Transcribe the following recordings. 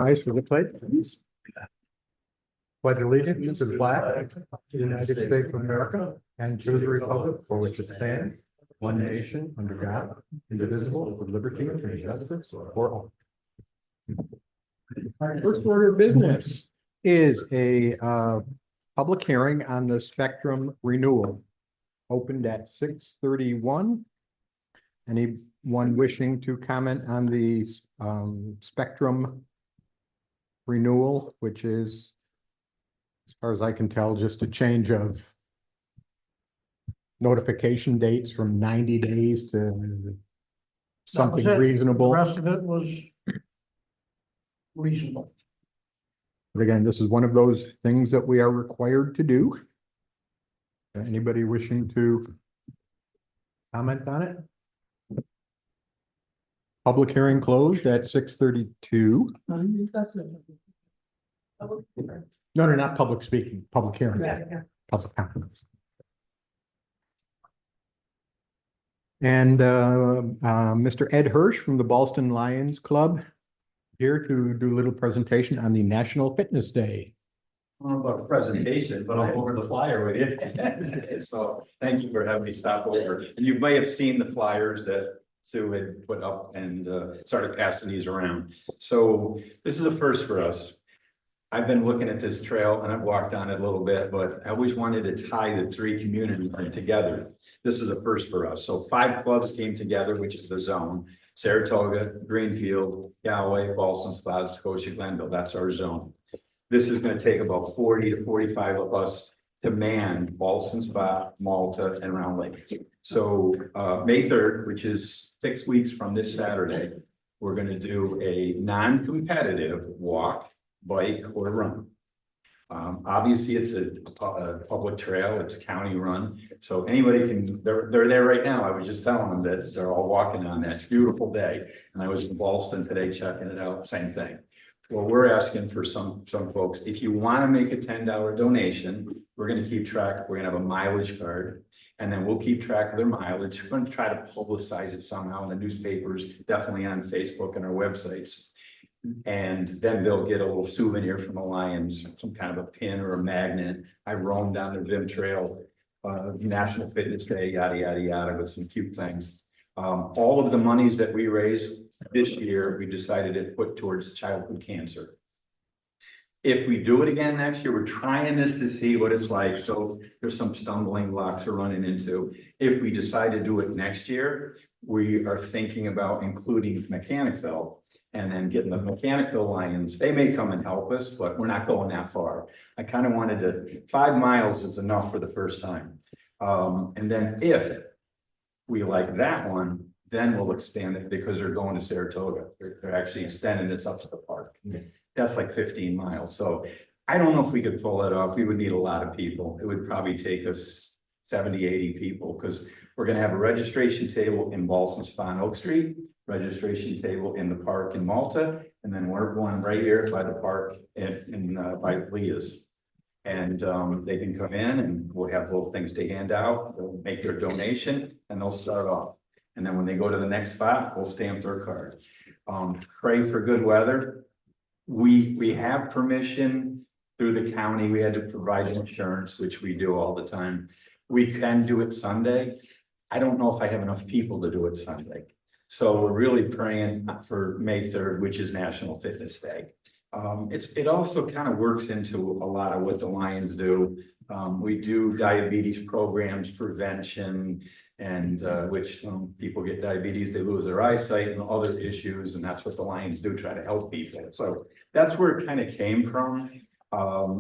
Eyes for the pledge, please. Pledge allegiance to the flag of the United States of America and to the republic for which it stands, one nation, under God, indivisible, with liberty and justice for all. Our first order of business is a public hearing on the spectrum renewal. Opened at 6:31. Anyone wishing to comment on the spectrum renewal, which is, as far as I can tell, just a change of notification dates from 90 days to something That was it. reasonable. The rest of it was reasonable. But again, this is one of those things that we are required to do. Anybody wishing to comment on it? Public hearing closed at 6:32. No, not public speaking, public hearing. Public comments. And Mr. Ed Hirsch from the Ballston Lions Club here to do a little presentation on the National Fitness Day. I don't know about a presentation, but I'll go over the flyer with you. So thank you for having me stop over. And you may have seen the flyers that Sue had put up and started passing these around. So this is a first for us. I've been looking at this trail and I've walked on it a little bit, but I always wanted to tie the three communities together. This is a first for us. So 5 clubs came together, which is the zone: Saratoga, Greenfield, Galway, Ballston Spa, Scotia Glenville. That's our zone. This is going to take about 40 to 45 of us to man Ballston Spa, Malta, and Round Lake. So May 3rd, which is 6 weeks from this Saturday, we're going to do a non-competitive walk, bike, or run. Obviously, it's a public trail. It's county run, so anybody can. They're there right now. I was just telling them that they're all walking on that beautiful day, and I was in Ballston today checking it out. Same thing. Well, we're asking for some folks. If you want to make a $10 donation, we're going to keep track. We're going to have a mileage card, and then we'll keep track of their mileage. We're going to try to publicize it somehow in the newspapers, definitely on Facebook and our websites. And then they'll get a little souvenir from the Lions, some kind of a pin or a magnet. I roamed down the Vim Trail, National Fitness Day, yada, yada, yada, with some cute things. All of the monies that we raise this year, we decided to put towards childhood cancer. If we do it again next year, we're trying this to see what it's like. So there's some stumbling blocks we're running into. If we decide to do it next year, we are thinking about including Mechanicville. And then getting the Mechanicville Lions, they may come and help us, but we're not going that far. I kind of wanted to, 5 miles is enough for the first time. And then if we like that one, then we'll expand it because they're going to Saratoga. They're actually extending this up to the park. That's like 15 miles. So I don't know if we could pull that off. We would need a lot of people. It would probably take us 70, 80 people because we're going to have a registration table in Ballston Spa on Oak Street, registration table in the park in Malta, and then we're one right here by the park by Leah's. And they can come in and we'll have little things to hand out. They'll make their donation and they'll start off. And then when they go to the next spot, we'll stamp their card. Pray for good weather. We have permission through the county. We had to provide insurance, which we do all the time. We can do it Sunday. I don't know if I have enough people to do it Sunday. So we're really praying for May 3rd, which is National Fitness Day. It also kind of works into a lot of what the Lions do. We do diabetes programs, prevention, and which some people get diabetes, they lose their eyesight and other issues, and that's what the Lions do, try to help people. So that's where it kind of came from.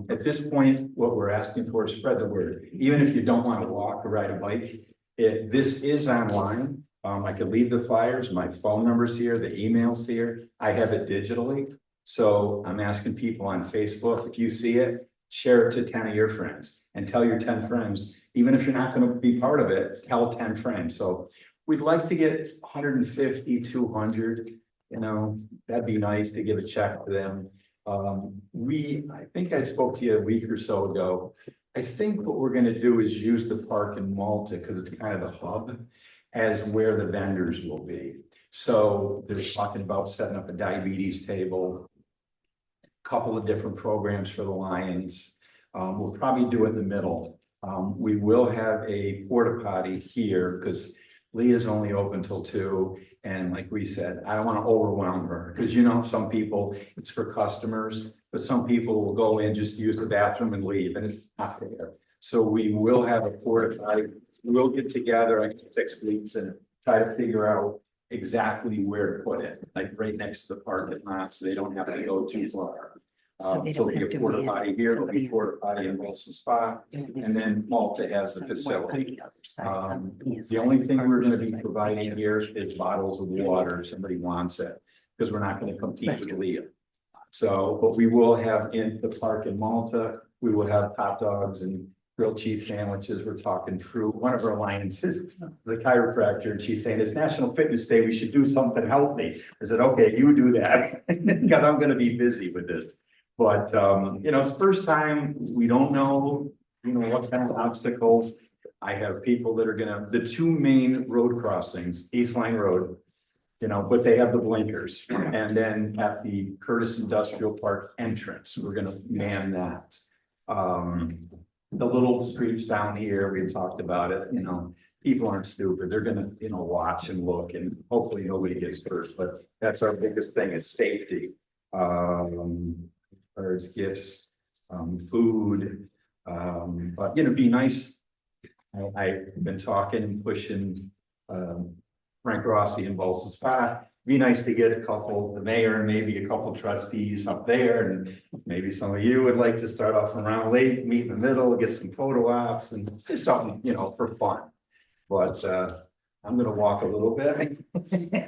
At this point, what we're asking for is spread the word. Even if you don't want to walk or ride a bike, this is online. I could leave the flyers, my phone number's here, the email's here. I have it digitally. So I'm asking people on Facebook, if you see it, share it to 10 of your friends and tell your 10 friends, even if you're not going to be part of it, tell 10 friends. So we'd like to get 150, 200, that'd be nice to give a check to them. I think I spoke to you a week or so ago. I think what we're going to do is use the park in Malta because it's kind of the hub as where the vendors will be. So they're talking about setting up a diabetes table. couple of different programs for the Lions. We'll probably do it in the middle. We will have a porta potty here because Leah's only open till 2. And like we said, I don't want to overwhelm her because some people, it's for customers, but some people will go in, just use the bathroom and leave, and it's not fair. So we will have a porta potty. We'll get together, like 6 weeks, and try to figure out exactly where to put it, like right next to the parking lot, so they don't have to go too far. So they So don't there'll have be to a porta potty here, there'll be somebody- a porta potty in Wilson Spa, and then Malta has the facility. The only thing we're gonna be providing here is bottles of water if somebody wants it, because we're not gonna compete with Leah. So, but we will have in the park in Malta, we will have hot dogs and grilled cheese sandwiches. We're talking through one of our alliances, the chiropractor, and she's saying it's National Fitness Day, we should do something healthy. I said, okay, you do that, because I'm gonna be busy with this. But, it's the first time, we don't know, what kind of obstacles. I have people that are the 2 main road crossings, East Line Road, but they have the blinkers. And then at the Curtis Industrial Park entrance, we're gonna man that. The little streets down here, we talked about it, people aren't stupid. They're gonna, watch and look, and hopefully nobody gets hurt, but that's our biggest thing is safety. There's gifts, food, but be nice. I've been talking and pushing, Frank Rossi and Bolson's Spa. Be nice to get a couple, the mayor and maybe a couple trustees up there, and maybe some of you would like to start off from Round Lake, meet in the middle, get some photo ops and just something, for fun. But, I'm gonna walk a little bit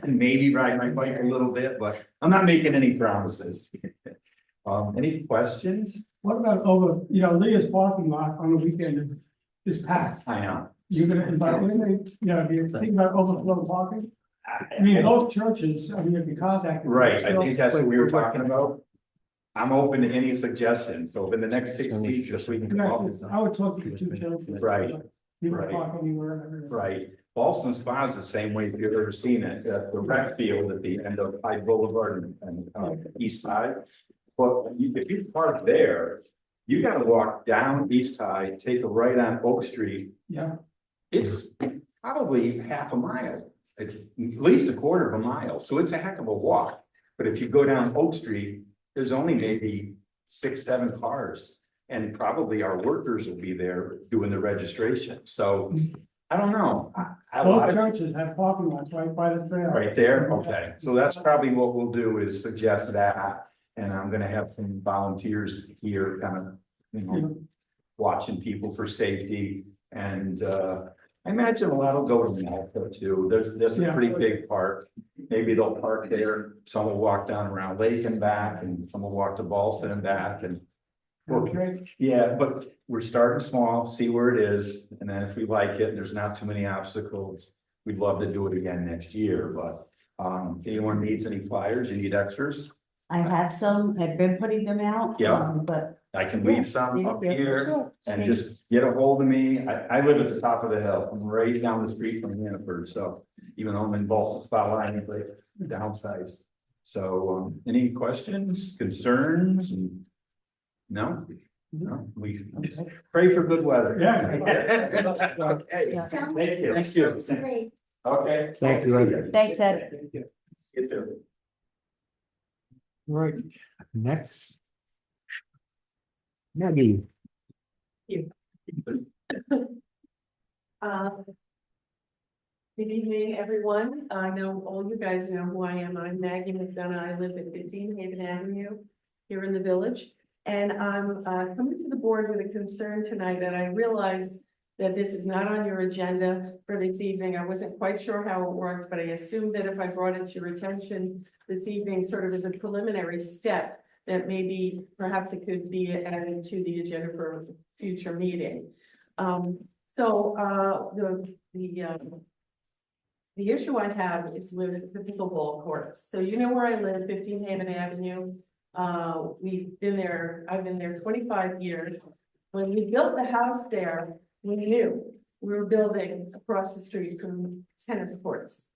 and maybe ride my bike a little bit, but I'm not making any promises. Any questions? What about Leah's parking lot on the weekend is packed? I know. You're gonna invite anybody, do you think about overflow parking? I mean, both churches, if you contact. them, Right, I still- think that's what we were talking about. I'm open to any suggestions, so in the next 6 weeks, if we can come up with I would talk to the 2 churches. Right, You can right. park anywhere. and everything. right. Boston Spa is the same way, if you've ever seen it, the rec field at the end of High Boulevard and East Side. But if you park there, you gotta walk down East High, take a right on Oak Street. Yeah, It's probably half a mile, it's at least a quarter of a mile, so it's a heck of a walk. But if you go down Oak Street, there's only maybe 6, 7 cars. And probably our workers will be there doing the registration, so I don't know. both churches have parking lots right by the trail. Right there, okay, so that's probably what we'll do is suggest that, and I'm gonna have some volunteers here, kind of, watching people for safety, and, I imagine a lot will go to Malta too, there's a Yeah. pretty big park. Maybe they'll park there, some will walk down around Lake and back, and some will walk to Ballston and back, and Okay, yeah, but we're starting small, see where it is, and then if we like it, and there's not too many obstacles, we'd love to do it again next year, but. If anyone needs any flyers, you need extras, I have some, I've been putting them out. Yeah. But. I can leave some Yeah, up yeah, here. sure. And just get a hold of me. I live at the top of the hill. I'm right down the street from Hannaford, so even though I'm in Balsas Spotlight, but downsized. So, any questions, concerns? No? No, we just pray for good weather. Yeah. Okay, Yeah. thank you. Thank you. Great. Okay. Thank you, Ed. Thanks, Ed. You too. Right, next. Maggie. Good evening, everyone. I know all you guys know who I am. I'm Maggie McDonough. I live at 15 Haven Avenue here in the village. And I'm coming to the board with a concern tonight that I realize that this is not on your agenda for this evening. I wasn't quite sure how it works, but I assumed that if I brought it to your attention this evening, sort of as a preliminary step, that maybe perhaps it could be added to the agenda for a future meeting. The issue I have is with the pickleball courts. So you know where I live, 15 Haven Avenue. We've been there, I've been there 25 years. When we built the house there, we knew we were building across the street from tennis courts.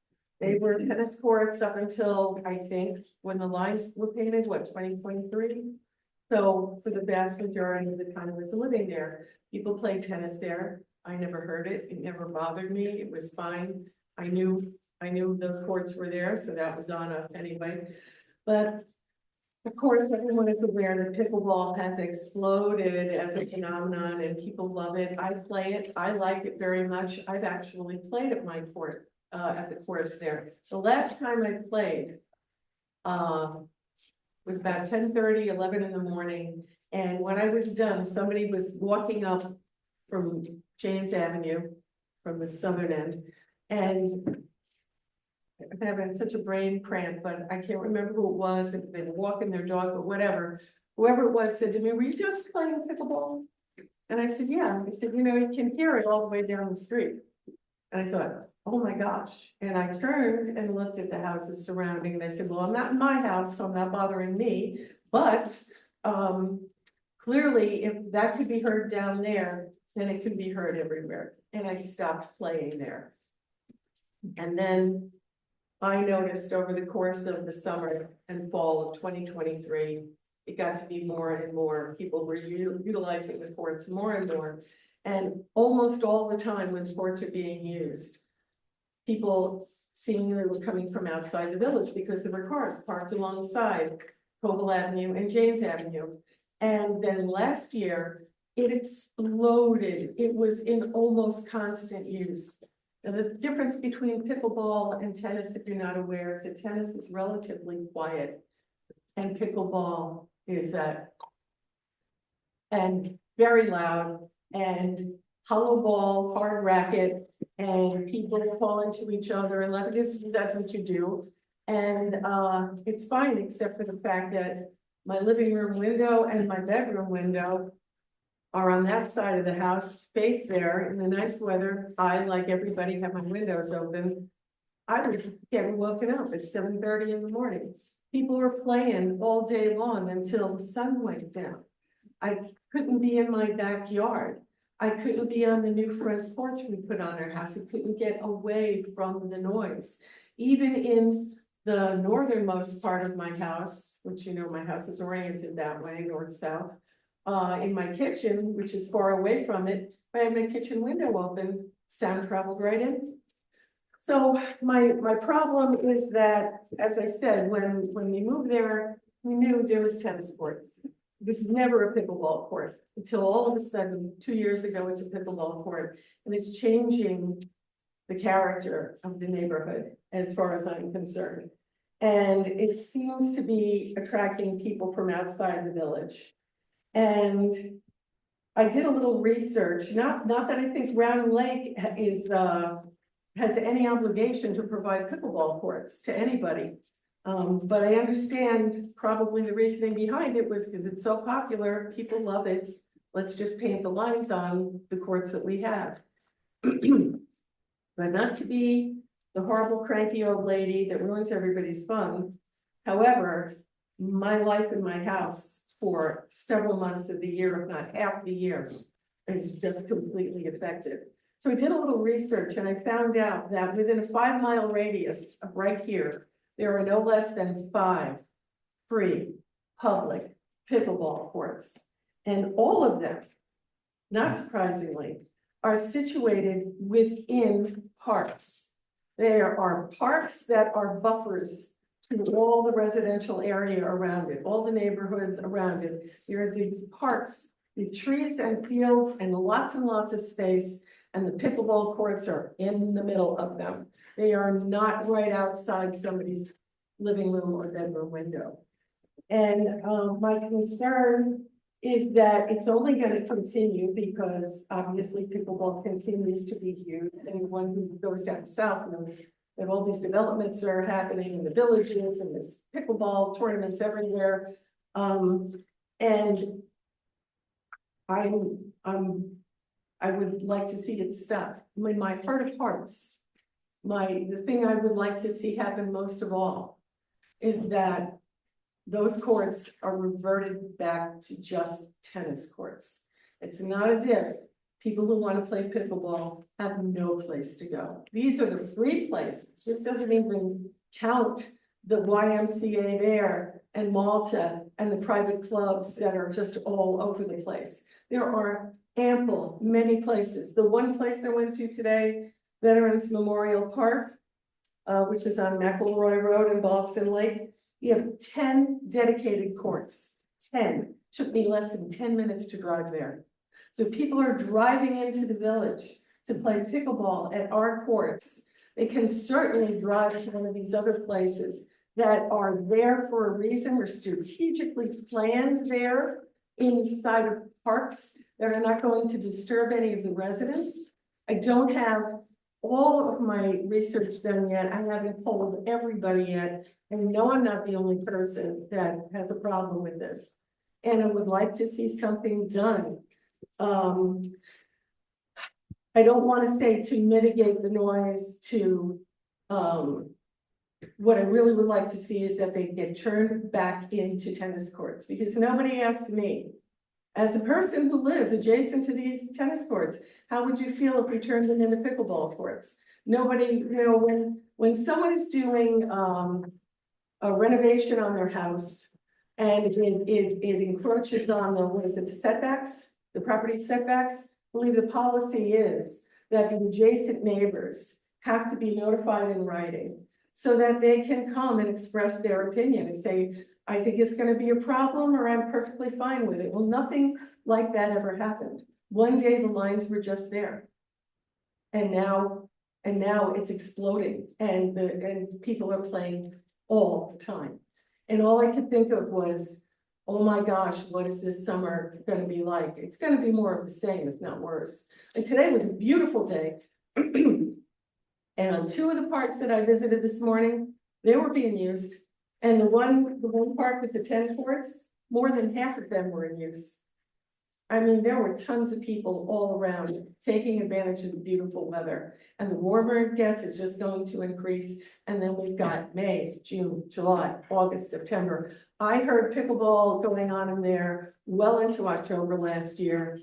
They were tennis courts up until, I think, when the lines were painted, what, 2023? So for the vast majority of the time I was living there, people played tennis there. I never heard it. It never bothered me. It was fine. I knew those courts were there, so that was on us anyway. But of course, everyone is aware that pickleball has exploded as a phenomenon and people love it. I play it. I like it very much. I've actually played at my court, at the courts there. The last time I played, was about 10:30, 11 in the morning. And when I was done, somebody was walking up from James Avenue, from the southern end, and I'm having such a brain cramp, but I can't remember who it was, if they were walking their dog or whatever. Whoever it was said to me, "Were you just playing pickleball?" And I said, "Yeah." He said, "You can hear it all the way down the street." And I thought, oh my gosh. And I turned and looked at the houses surrounding, and I said, well, I'm not in my house, so I'm not bothering me. But clearly, if that could be heard down there, then it could be heard everywhere. And I stopped playing there. And then I noticed over the course of the summer and fall of 2023, it got to be more and more. People were utilizing the courts more and more. And almost all the time when courts are being used, people seemingly were coming from outside the village because there were cars parked alongside Covell Avenue and James Avenue. And then last year, it exploded. It was in almost constant use. And the difference between pickleball and tennis, if you're not aware, is that tennis is relatively quiet. And pickleball is and very loud, and hollow ball, hard racket, and people fall into each other, and that's what you do. And it's fine, except for the fact that my living room window and my bedroom window are on that side of the house, face there. In the nice weather, I, like everybody, have my windows open. I was getting woken up at 7:30 in the morning. People were playing all day long until the sun went down. I couldn't be in my backyard. I couldn't be on the new front porch we put on our house. I couldn't get away from the noise. Even in the northernmost part of my house, which my house is oriented that way, north-south, in my kitchen, which is far away from it, I had my kitchen window open, sound traveled right in. So my problem is that, as I said, when we moved there, we knew there was tennis court. This is never a pickleball court until all of a sudden, 2 years ago, it's a pickleball court, and it's changing the character of the neighborhood as far as I'm concerned. And it seems to be attracting people from outside the village. And I did a little research, not that I think Round Lake has any obligation to provide pickleball courts to anybody. But I understand probably the reasoning behind it was because it's so popular, people love it. Let's just paint the lines on the courts that we have. But not to be the horrible cranky old lady that ruins everybody's fun. However, my life in my house for several months of the year, if not half the year, is just completely affected. So I did a little research and I found out that within a 5-mile radius of right here, there are no less than 5 free public pickleball courts. And all of them, not surprisingly, are situated within parks. There are parks that are buffers to all the residential area around it, all the neighborhoods around it. There are these parks, the trees and fields and lots of space, and the pickleball courts are in the middle of them. They are not right outside somebody's living room or bedroom window. And my concern is that it's only going to continue because obviously pickleball continues to be used. Anyone who goes down south knows that all these developments are happening in the villages and there's pickleball tournaments everywhere. And I would like to see it stop. I mean, my heart of hearts, the thing I would like to see happen most of all is that those courts are reverted back to just tennis courts. It's not as if people who want to play pickleball have no place to go. These are the free places. This doesn't even count the YMCA there and Malta and the private clubs that are just all over the place. There are many places. The one place I went to today, Veterans Memorial Park, which is on McElroy Road in Boston Lake, you have 10 dedicated courts. 10. Took me less than 10 minutes to drive there. So people are driving into the village to play pickleball at our courts. They can certainly drive to one of these other places that are there for a reason. We're strategically planned there inside of parks that are not going to disturb any of the residents. I don't have all of my research done yet. I haven't polled everybody yet. And no, I'm not the only person that has a problem with this. And I would like to see something done. I don't want to say to mitigate the noise to, what I really would like to see is that they get turned back into tennis courts, because nobody asked me, as a person who lives adjacent to these tennis courts, how would you feel if we turned them into pickleball courts? Nobody, when someone is doing, a renovation on their house and it encroaches on the setbacks, the property setbacks, I believe the policy is that the adjacent neighbors have to be notified in writing so that they can come and express their opinion and say, I think it's going to be a problem, or I'm perfectly fine with it. Well, nothing like that ever happened. One day the lines were just there. And now it's exploding, and people are playing all the time. And all I could think of was, oh my gosh, what is this summer going to be like? It's going to be more of the same, if not worse. And today was a beautiful day. And on two of the parks that I visited this morning, they were being used. And the one park with the 10 courts, more than half of them were in use. I mean, there were tons of people all around taking advantage of the beautiful weather. And the warmer it gets, it's just going to increase. And then we've got May, June, July, August, September. I heard pickleball going on in there well into October last year.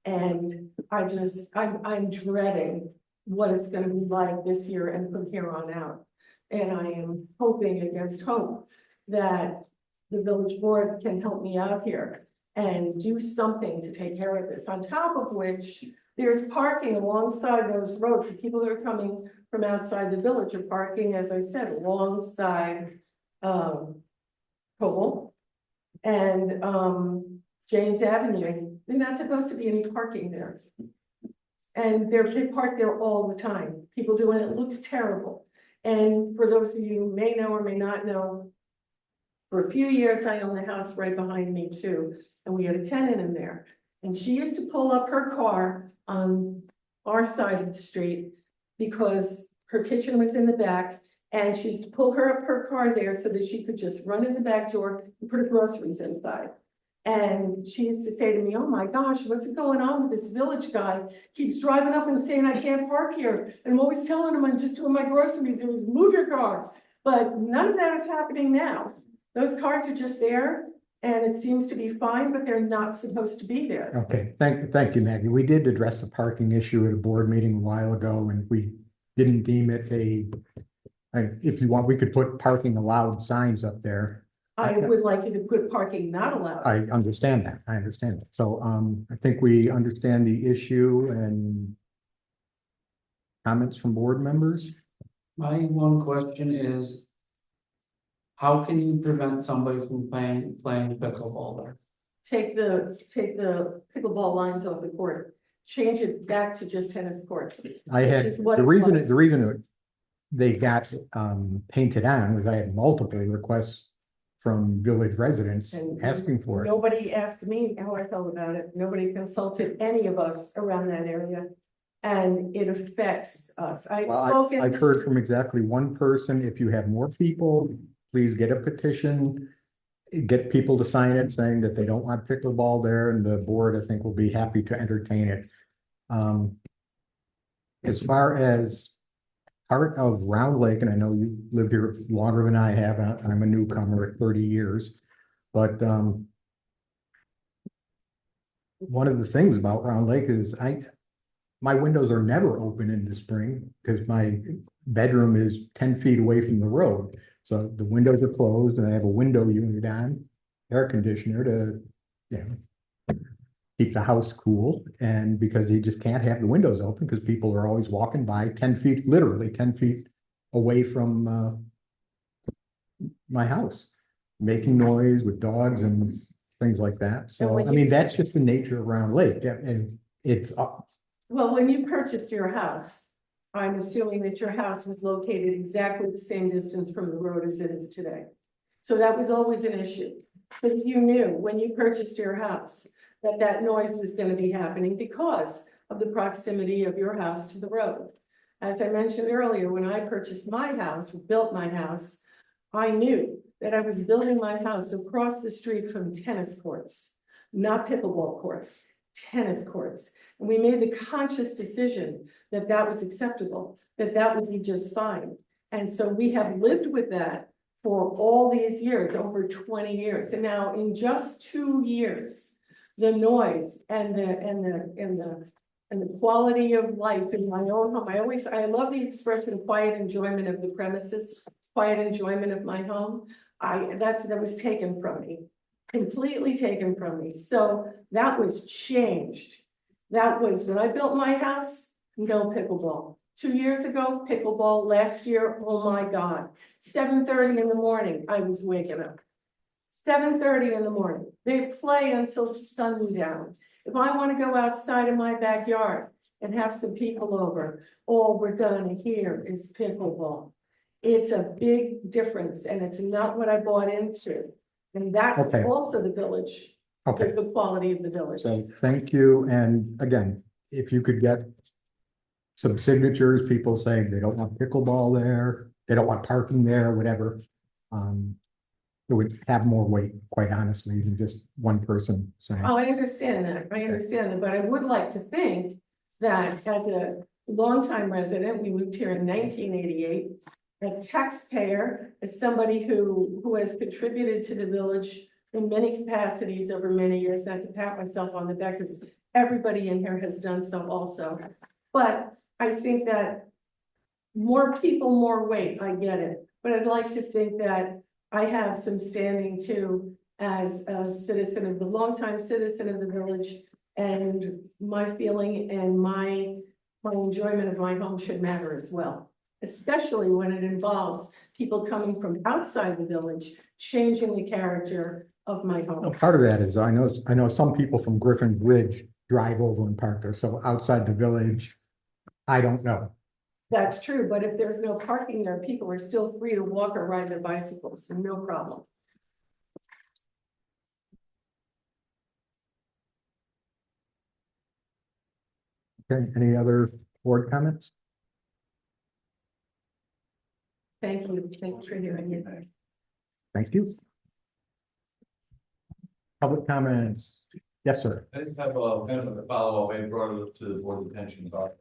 And I'm dreading what it's going to be like this year and from here on out. And I am hoping against hope that the village board can help me out here and do something to take care of this. On top of which, there's parking alongside those roads. The people that are coming from outside the village are parking, as I said, alongside Cobble and James Avenue. There's not supposed to be any parking there. And they park there all the time. People do, and it looks terrible. And for those of you who may know or may not know, for a few years, I owned the house right behind me too. And we had a tenant in there. And she used to pull up her car on our side of the street because her kitchen was in the back. And she used to pull her car there so that she could just run in the back door and put her groceries inside. And she used to say to me, oh my gosh, what's going on with this village guy? Keeps driving up and saying, I can't park here. And I'm always telling him I'm just doing my groceries. And he's move your car. But none of that is happening now. Those cars are just there and it seems to be fine, but they're not supposed to be there. Okay, thank you, Maggie. We did address the parking issue at a board meeting a while ago, and we didn't deem it if you want, we could put parking allowed signs up there. I would like you to put parking not allowed. I understand that. So, I think we understand the issue and comments from board members. My one question is, how can you prevent somebody from playing pickleball there? Take the pickleball lines off the court, change it back to just tennis courts. I had, Which is what the it reason was. they got painted on was I had multiple requests from village residents And asking for it. Nobody asked me how I felt about it. Nobody consulted any of us around that area. And it affects us. Well, I've heard from exactly one person. If you have more people, please get a petition. Get people to sign it saying that they don't want pickleball there, and the board, I think, will be happy to entertain it. As far as part of Round Lake, and I know you lived here longer than I have, I'm a newcomer at 30 years, but one of the things about Round Lake is my windows are never open in the spring because my bedroom is 10 feet away from the road. So the windows are closed and I have a window unit on. air conditioner to, you know, keep the house cool, and because he just can't have the windows open because people are always walking by 10 feet, literally 10 feet away from my house, making noise with dogs and things like that. And So, when I you- mean, that's just the nature of Round Lake, and it's, Well, when you purchased your house, I'm assuming that your house was located exactly the same distance from the road as it is today. So that was always an issue. So you knew when you purchased your house that that noise was gonna be happening because of the proximity of your house to the road. As I mentioned earlier, when I purchased my house, built my house, I knew that I was building my house across the street from tennis courts, not pickleball courts, tennis courts. And we made the conscious decision that that was acceptable, that that would be just fine. And so we have lived with that for all these years, over 20 years. And now in just 2 years, the noise and the quality of life in my own home, I love the expression quiet enjoyment of the premises, quiet enjoyment of my home. That was taken from me, completely taken from me. So that was changed. That was when I built my house, no pickleball. 2 years ago, pickleball. Last year, oh my God, 7:30 in the morning, I was waking up. 7:30 in the morning. They play until sundown. If I want to go outside in my backyard and have some people over, all we're gonna hear is pickleball. It's a big difference, and it's not what I bought into. And that's Okay. also the village, okay. the quality of the village. So thank you, and again, if you could get some signatures, people saying they don't want pickleball there, they don't want parking there, whatever. It would have more weight, quite honestly, than just one person saying. Oh, I understand that, but I would like to think that as a longtime resident, we moved here in 1988. A taxpayer, as somebody who has contributed to the village in many capacities over many years, not to pat myself on the back, because everybody in here has done so also. But I think that more people, more weight, I get it, but I'd like to think that I have some standing too as a citizen of the longtime citizen of the village, and my feeling and my enjoyment of my home should matter as well. Especially when it involves people coming from outside the village, changing the character of my home. Part of that is, I know some people from Griffin Ridge drive over and park there, so outside the village, I don't know. That's true, but if there's no parking there, people are still free to walk or ride their bicycles, so no problem. Okay, any other board comments? Thank you for hearing me. Thank you. Public comments? Yes, sir. I just have a kind of a follow-up, I brought it to the board's attention about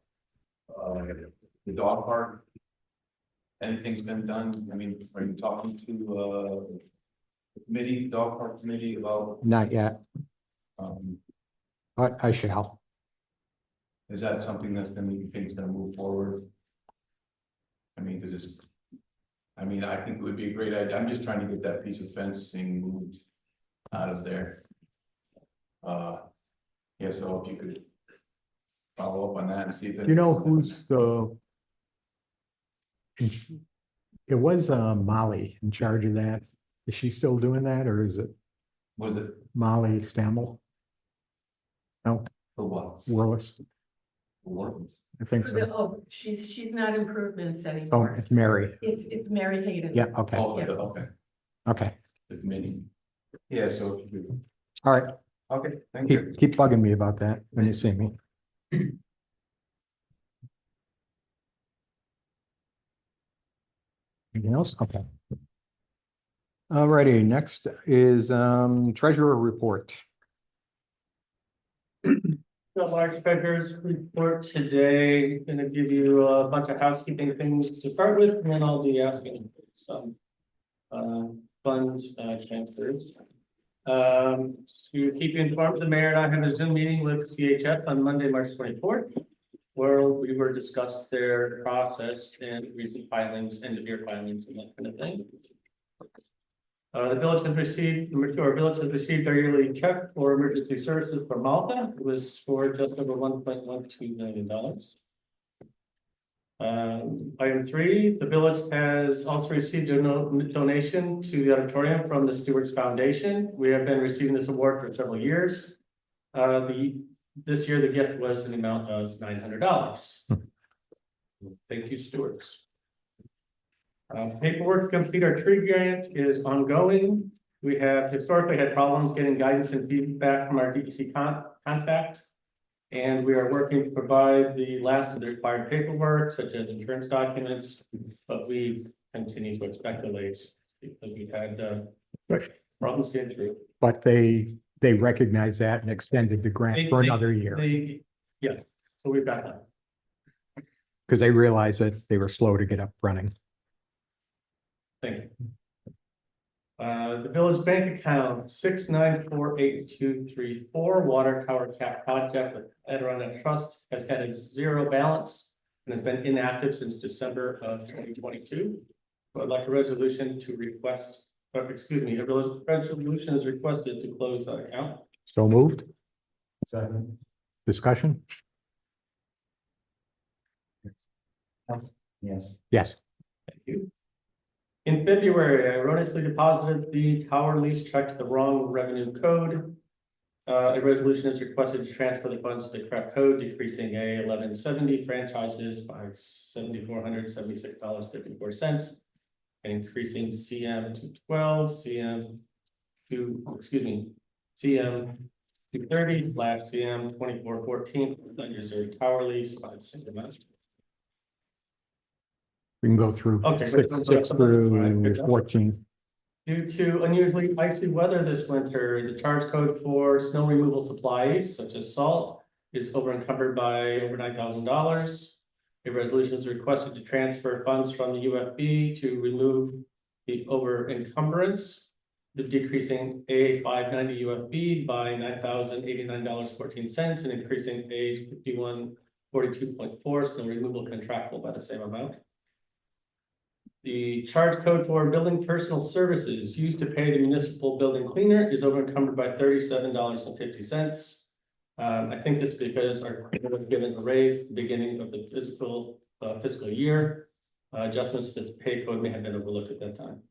the dog park. Anything's been done? I mean, are you talking to the committee, dog park committee about, Not yet, um, but I shall. is that something that's gonna, you think is gonna move forward? I mean, does this, I mean, I think it would be a great idea. I'm just trying to get that piece of fencing moved out of there. Yeah, so if you could follow up on that and see if. Do you know who's the? It was Molly in charge of that. Is she still doing that, or is it Was it Molly Stammel? No, for what? Willis, For Warren's? I think so. Oh, she's not improvements Oh, anymore. it's Mary. It's Mary Hayden. Yeah, okay, Oh, for the, okay, okay. the committee. Yeah, so if you could, All right, okay, thank you. keep bugging me about that when you see me. Anything else? Okay. Alrighty, next is treasurer report. The large treasurer's report today, gonna give you a bunch of housekeeping things to start with, and then I'll be asking for some fund transfers. To keep you informed, the mayor and I have a Zoom meeting with CHS on Monday, March 24th, where we were discuss their process and recent filings, end of year filings and that kind of thing. The village has received, our village has received our yearly check for emergency services from Malta. It was for just over $1.12 million. Item 3, the village has also received a donation to the auditorium from the Stewards Foundation. We have been receiving this award for several years. This year, the gift was an amount of $900. Thank you, Stewards. Paperwork to complete our tree grant is ongoing. We have historically had problems getting guidance and feedback from our DEC contact. And we are working to provide the last of the required paperwork, such as insurance documents, but we continue to expect delays because we've had problems getting through. But they recognize that and extended the grant for another year Yeah, so we've got that. because they realized that they were slow to get up running. Thank you. The village bank account 6948234 water tower cap project with Adirondack Trust has had a 0 balance and has been inactive since December of 2022. So I'd like a resolution to request, a resolution is requested to close that account. So moved. Second. Discussion? Yes. Yes. Thank you. In February, I erroneously deposited the tower lease check to the wrong revenue code. A resolution is requested to transfer the funds to the correct code, decreasing A 1170 franchises by $7,476.54, and increasing CM to 12, CM 230 / CM 2414 unreserved tower lease by the same amount. We can go through Okay. 6 through 14. Due to unusually icy weather this winter, the charge code for snow removal supplies such as salt is over encumbered by over $9,000. A resolution is requested to transfer funds from the UFB to remove the over encumbrance, the decreasing A 590 UFB by $9,089.14 and increasing A 5142.4 snow removal contractual by the same amount. The charge code for building personal services used to pay the municipal building cleaner is over encumbered by $37.50. I think this is because our cleaner was given a raise at the beginning of the fiscal year. Adjustments to this pay code may have been overlooked at that time.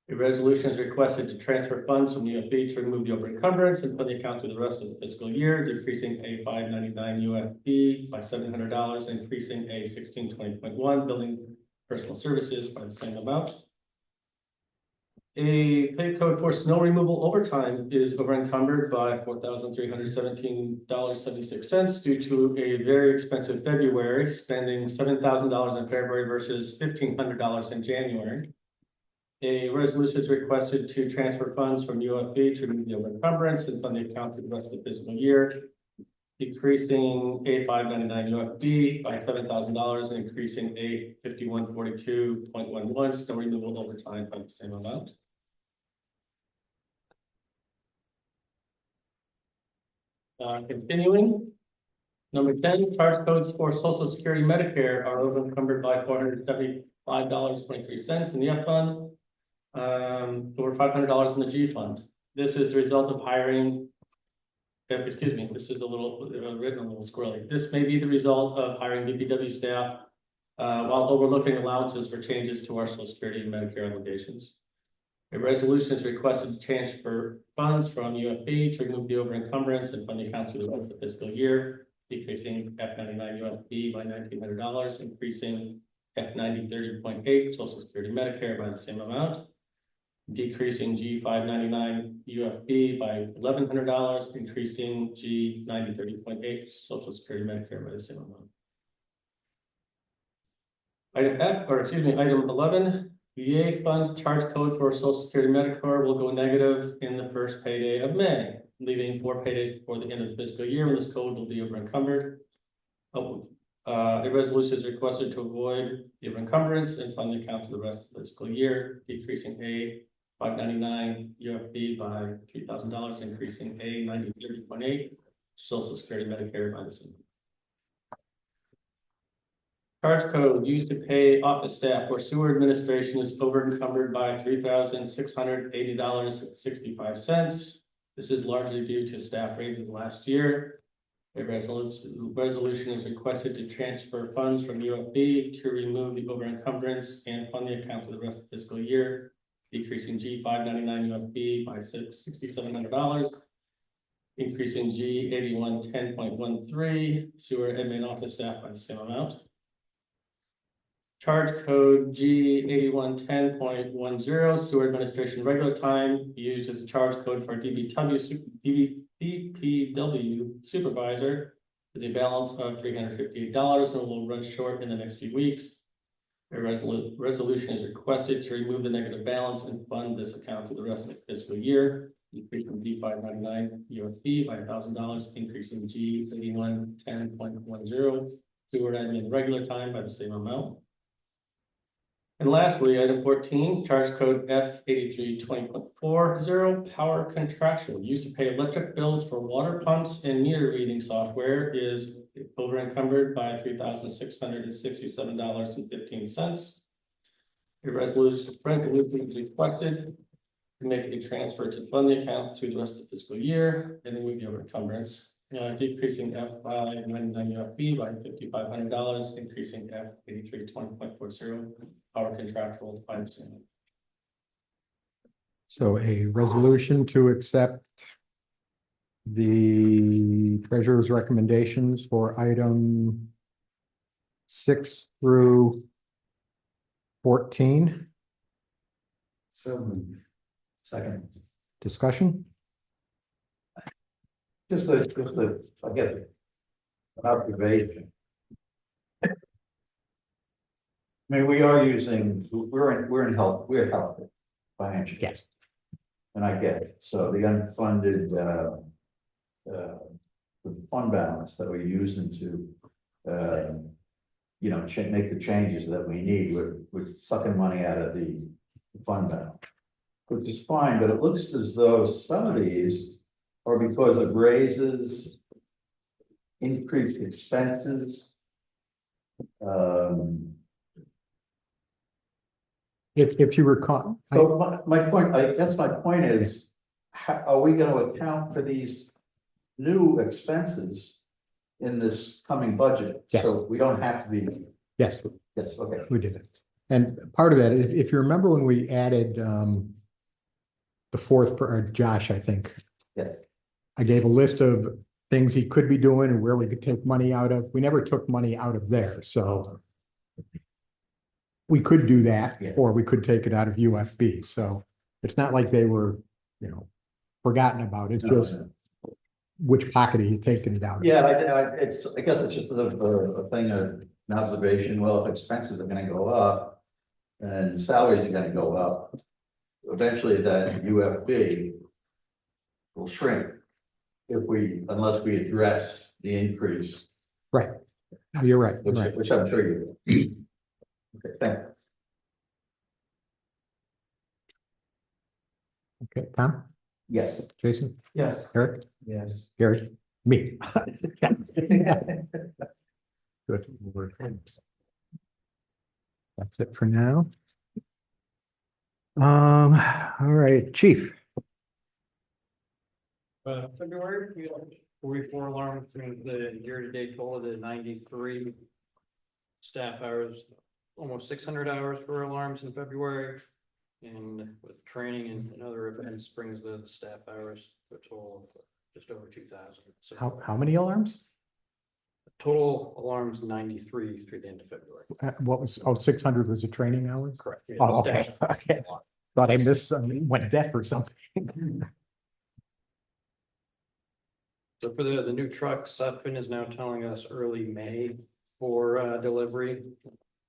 A resolution is requested to transfer funds from UFB to remove the over encumbrance and put the account through the rest of the fiscal year, decreasing A 599 UFB by $700, increasing A 1620.1 building personal services by the same amount. A pay code for snow removal overtime is over encumbered by $4,317.76 due to a very expensive February, spending $7,000 in February versus $1,500 in January. A resolution is requested to transfer funds from UFB to remove the over encumbrance and fund the account for the rest of the fiscal year, decreasing A 599 UFB by $7,000 and increasing A 5142.11 snow removal overtime by the same amount. Continuing, number 10, charge codes for Social Security Medicare are over encumbered by $475.23 in the F fund, over $500 in the G fund. This is the result of hiring. Excuse me, this is a little written a little squirrely. This may be the result of hiring DPW staff while overlooking allowances for changes to our Social Security and Medicare obligations. A resolution is requested to transfer funds from UFB to remove the over encumbrance and fund the accounts for the rest of the fiscal year, decreasing F99 UFB by $1,900, increasing F90 30.8 Social Security Medicare by the same amount, decreasing G 599 UFB by $1,100, increasing G 9030.8 Social Security Medicare by the same amount. Item 11, VA fund charge code for Social Security Medicare will go negative in the first payday of May, leaving 4 paydays before the end of the fiscal year when this code will be over encumbered. A resolution is requested to avoid the over encumbrance and fund the account for the rest of the fiscal year, decreasing A 599 UFB by $3,000, increasing A 9030.8 Social Security Medicare by the same. Charge code used to pay office staff or sewer administration is over encumbered by $3,680.65. This is largely due to staff raises last year. A resolution is requested to transfer funds from UFB to remove the over encumbrance and fund the account for the rest of the fiscal year, decreasing G 599 UFB by $6,700. Increasing G 8110.13 sewer admin office staff by the same amount. Charge code G 8110.10 sewer administration regular time used as a charge code for DPW supervisor is a balance of $358 and will run short in the next few weeks. A resolution is requested to remove the negative balance and fund this account for the rest of the fiscal year. Increasing G 599 UFB by $1,000, increasing G 8110.10 sewer admin regular time by the same amount. And lastly, item 14, charge code F 8320.40 power contractual used to pay electric bills for water pumps and meter reading software is over encumbered by $3,667.15. A resolution is requested to make a transfer to fund the account through the rest of the fiscal year, and then we give encumbrance. Decreasing F 599 UFB by $5,500, increasing F 8320.40 power contractual financing. So a resolution to accept the treasurer's recommendations for item 6 through 14. So, second. Discussion? Just a, I guess, an observation. I mean, we are using, we're in health financially. Yes. And I get it. So the unfunded, the fund balance that we're using to, make the changes that we need, we're sucking money out of the fund balance. Which is fine, but it looks as though some of these are because of raises, increased expenses. If you recall, So my point, I guess my point is, how are we gonna account for these new expenses in this coming budget? Yeah. So we don't have to be, yes, yes, okay. we did it. And part of that, if you remember when we added the fourth, Josh, I think. Yes. I gave a list of things he could be doing and where we could take money out of. We never took money out of there, so. We could do that, Yeah. or we could take it out of UFB, so it's not like they were, forgotten about. It's No, just no. which pocket are you taking it out of? Yeah, I guess it's just a thing of an observation. Well, if expenses are gonna go up and salaries are gonna go up, eventually that UFB will shrink unless we address the increase, Right. No, you're right, right. which I'm sure you will. Okay, thank you. Okay, Tom, Yes. Jason, Yes. Eric, Yes. Gary, me. Good. That's it for now. All right, Chief. February, we had 44 alarms, and the year-to-date total of 93 staff hours, almost 600 hours for alarms in February. And with training and other events brings the staff hours to a total of just over 2,000. So How many alarms? total alarms 93 through the end of February. What was, 600 was the training hours? Correct. Yeah, Oh, the okay. staff- Okay. Thought I missed, went deaf or something. So for the new truck, Sutphen is now telling us early May for delivery.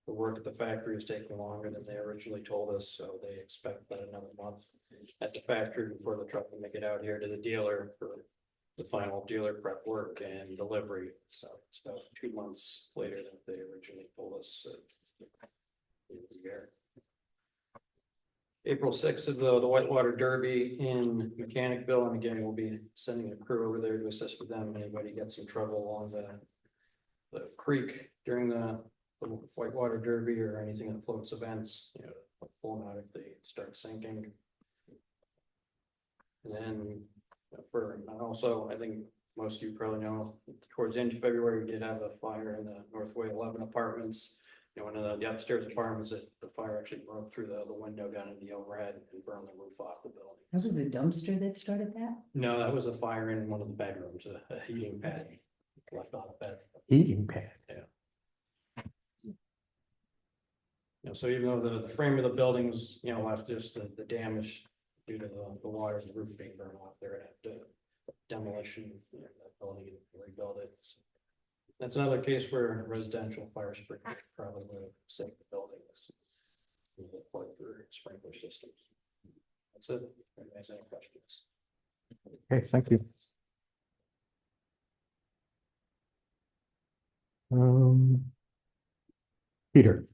The work at the factory is taking longer than they originally told us, so they expect about another month at the factory before the truck can make it out here to the dealer for the final dealer prep work and delivery. So it's about 2 months later than they originally told us. April 6th is the Whitewater Derby in Mechanicville, and again, we'll be sending a crew over there to assist with them. Anybody gets in trouble along the creek during the the whitewater derby or anything that floats events, pulling out if they start sinking. And then and also, I think most of you probably know, towards the end of February, we did have a fire in the Northway 11 apartments. One of the upstairs apartments, that the fire actually broke through the window down in the overhead and burned the roof off the building. That was the dumpster that started that? No, that was a fire in one of the bedrooms, a heating pad left on the bed. Heating pad. So even though the frame of the buildings, left just the damage due to the water and the roof being burned off, they're gonna have to demolition that building and rebuild it. So that's another case where residential fire sprinkler probably would have saved the buildings. For sprinkler systems. That's it. Anybody has any questions? Okay, thank you. Peter.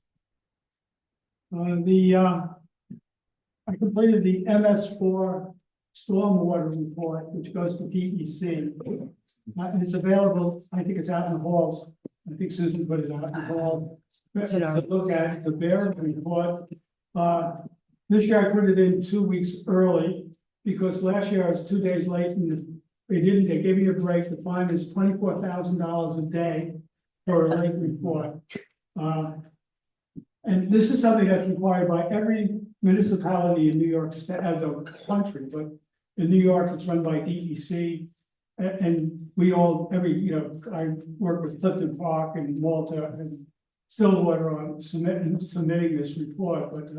I completed the MS4 stormwater report, which goes to DEC. And it's available, I think it's out in the halls. I think Susan put it out in the hall. To look at the Bear report. This year I put it in 2 weeks early because last year I was 2 days late and they gave me a break. The fine is $24,000 a day for a late report. And this is something that's required by every municipality in New York State, the country, but in New York, it's run by DEC. And we all, I work with Clifton Park and Malta and Stillwater on submitting this report, but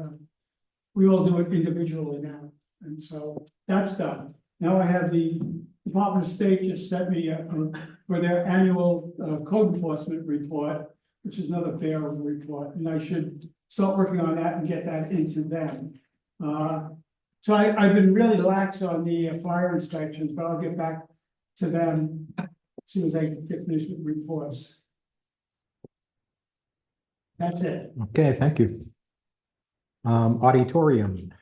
we all do it individually now. And so that's done. Now I have the Department of State just sent me for their annual code enforcement report, which is another Bear report, and I should start working on that and get that into them. So I've been really lax on the fire inspections, but I'll get back to them as soon as I get finished with reports. That's it. Okay, thank you. Auditorium.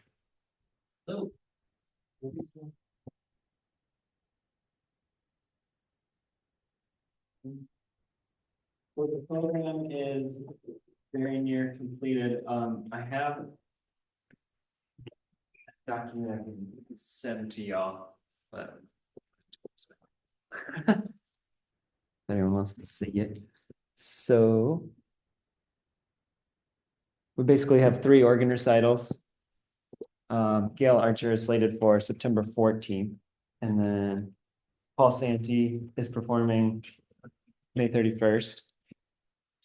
So the program is very near completed. I have a document I can send to y'all, but if anyone wants to see it. So we basically have 3 organ recitals. Gail Archer is slated for September 14th, and then Paul Santee is performing May 31st.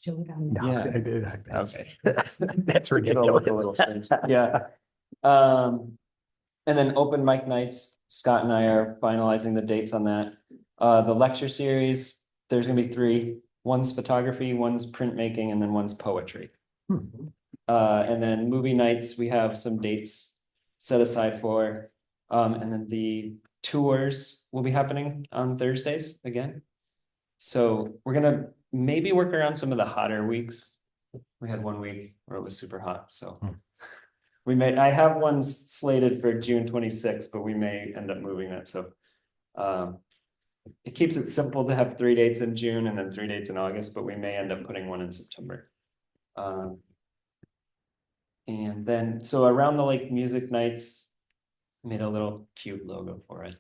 Show it on. No, Yeah. Okay. Okay. That's It'll look a little strange. Yeah. And then open mic nights, Scott and I are finalizing the dates on that. The lecture series, there's gonna be 3. One's photography, one's printmaking, and then one's poetry. And then movie nights, we have some dates set aside for. And then the tours will be happening on Thursdays again. So we're gonna maybe work around some of the hotter weeks. We had 1 week where it was super hot, so. I have one slated for June 26th, but we may end up moving that, so. It keeps it simple to have 3 dates in June and then 3 dates in August, but we may end up putting one in September. And then, so around the lake music nights, made a little cute logo for it.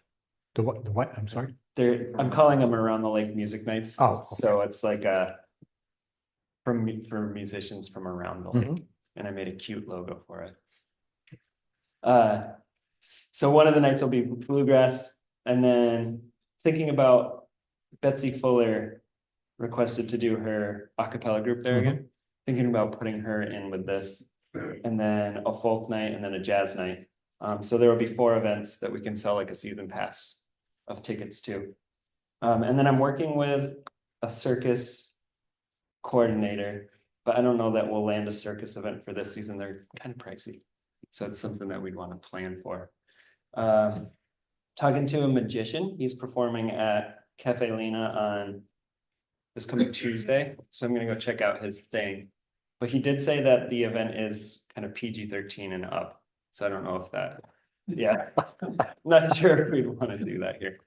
The what? I'm sorry. I'm calling them around the lake music nights. Oh, okay. So it's like for musicians from around the lake, and I made a cute logo for it. So one of the nights will be bluegrass, and then thinking about Betsy Fuller requested to do her a cappella group there again. Thinking about putting her in with this, and then a folk night and then a jazz night. So there will be 4 events that we can sell like a season pass of tickets to. And then I'm working with a circus coordinator, but I don't know that we'll land a circus event for this season. They're kind of pricey. So it's something that we'd want to plan for. Talking to a magician, he's performing at Cafe Lena on this coming Tuesday. So I'm gonna go check out his thing. But he did say that the event is kind of PG-13 and up. So I don't know if that, yeah, not sure if we'd want to do that here.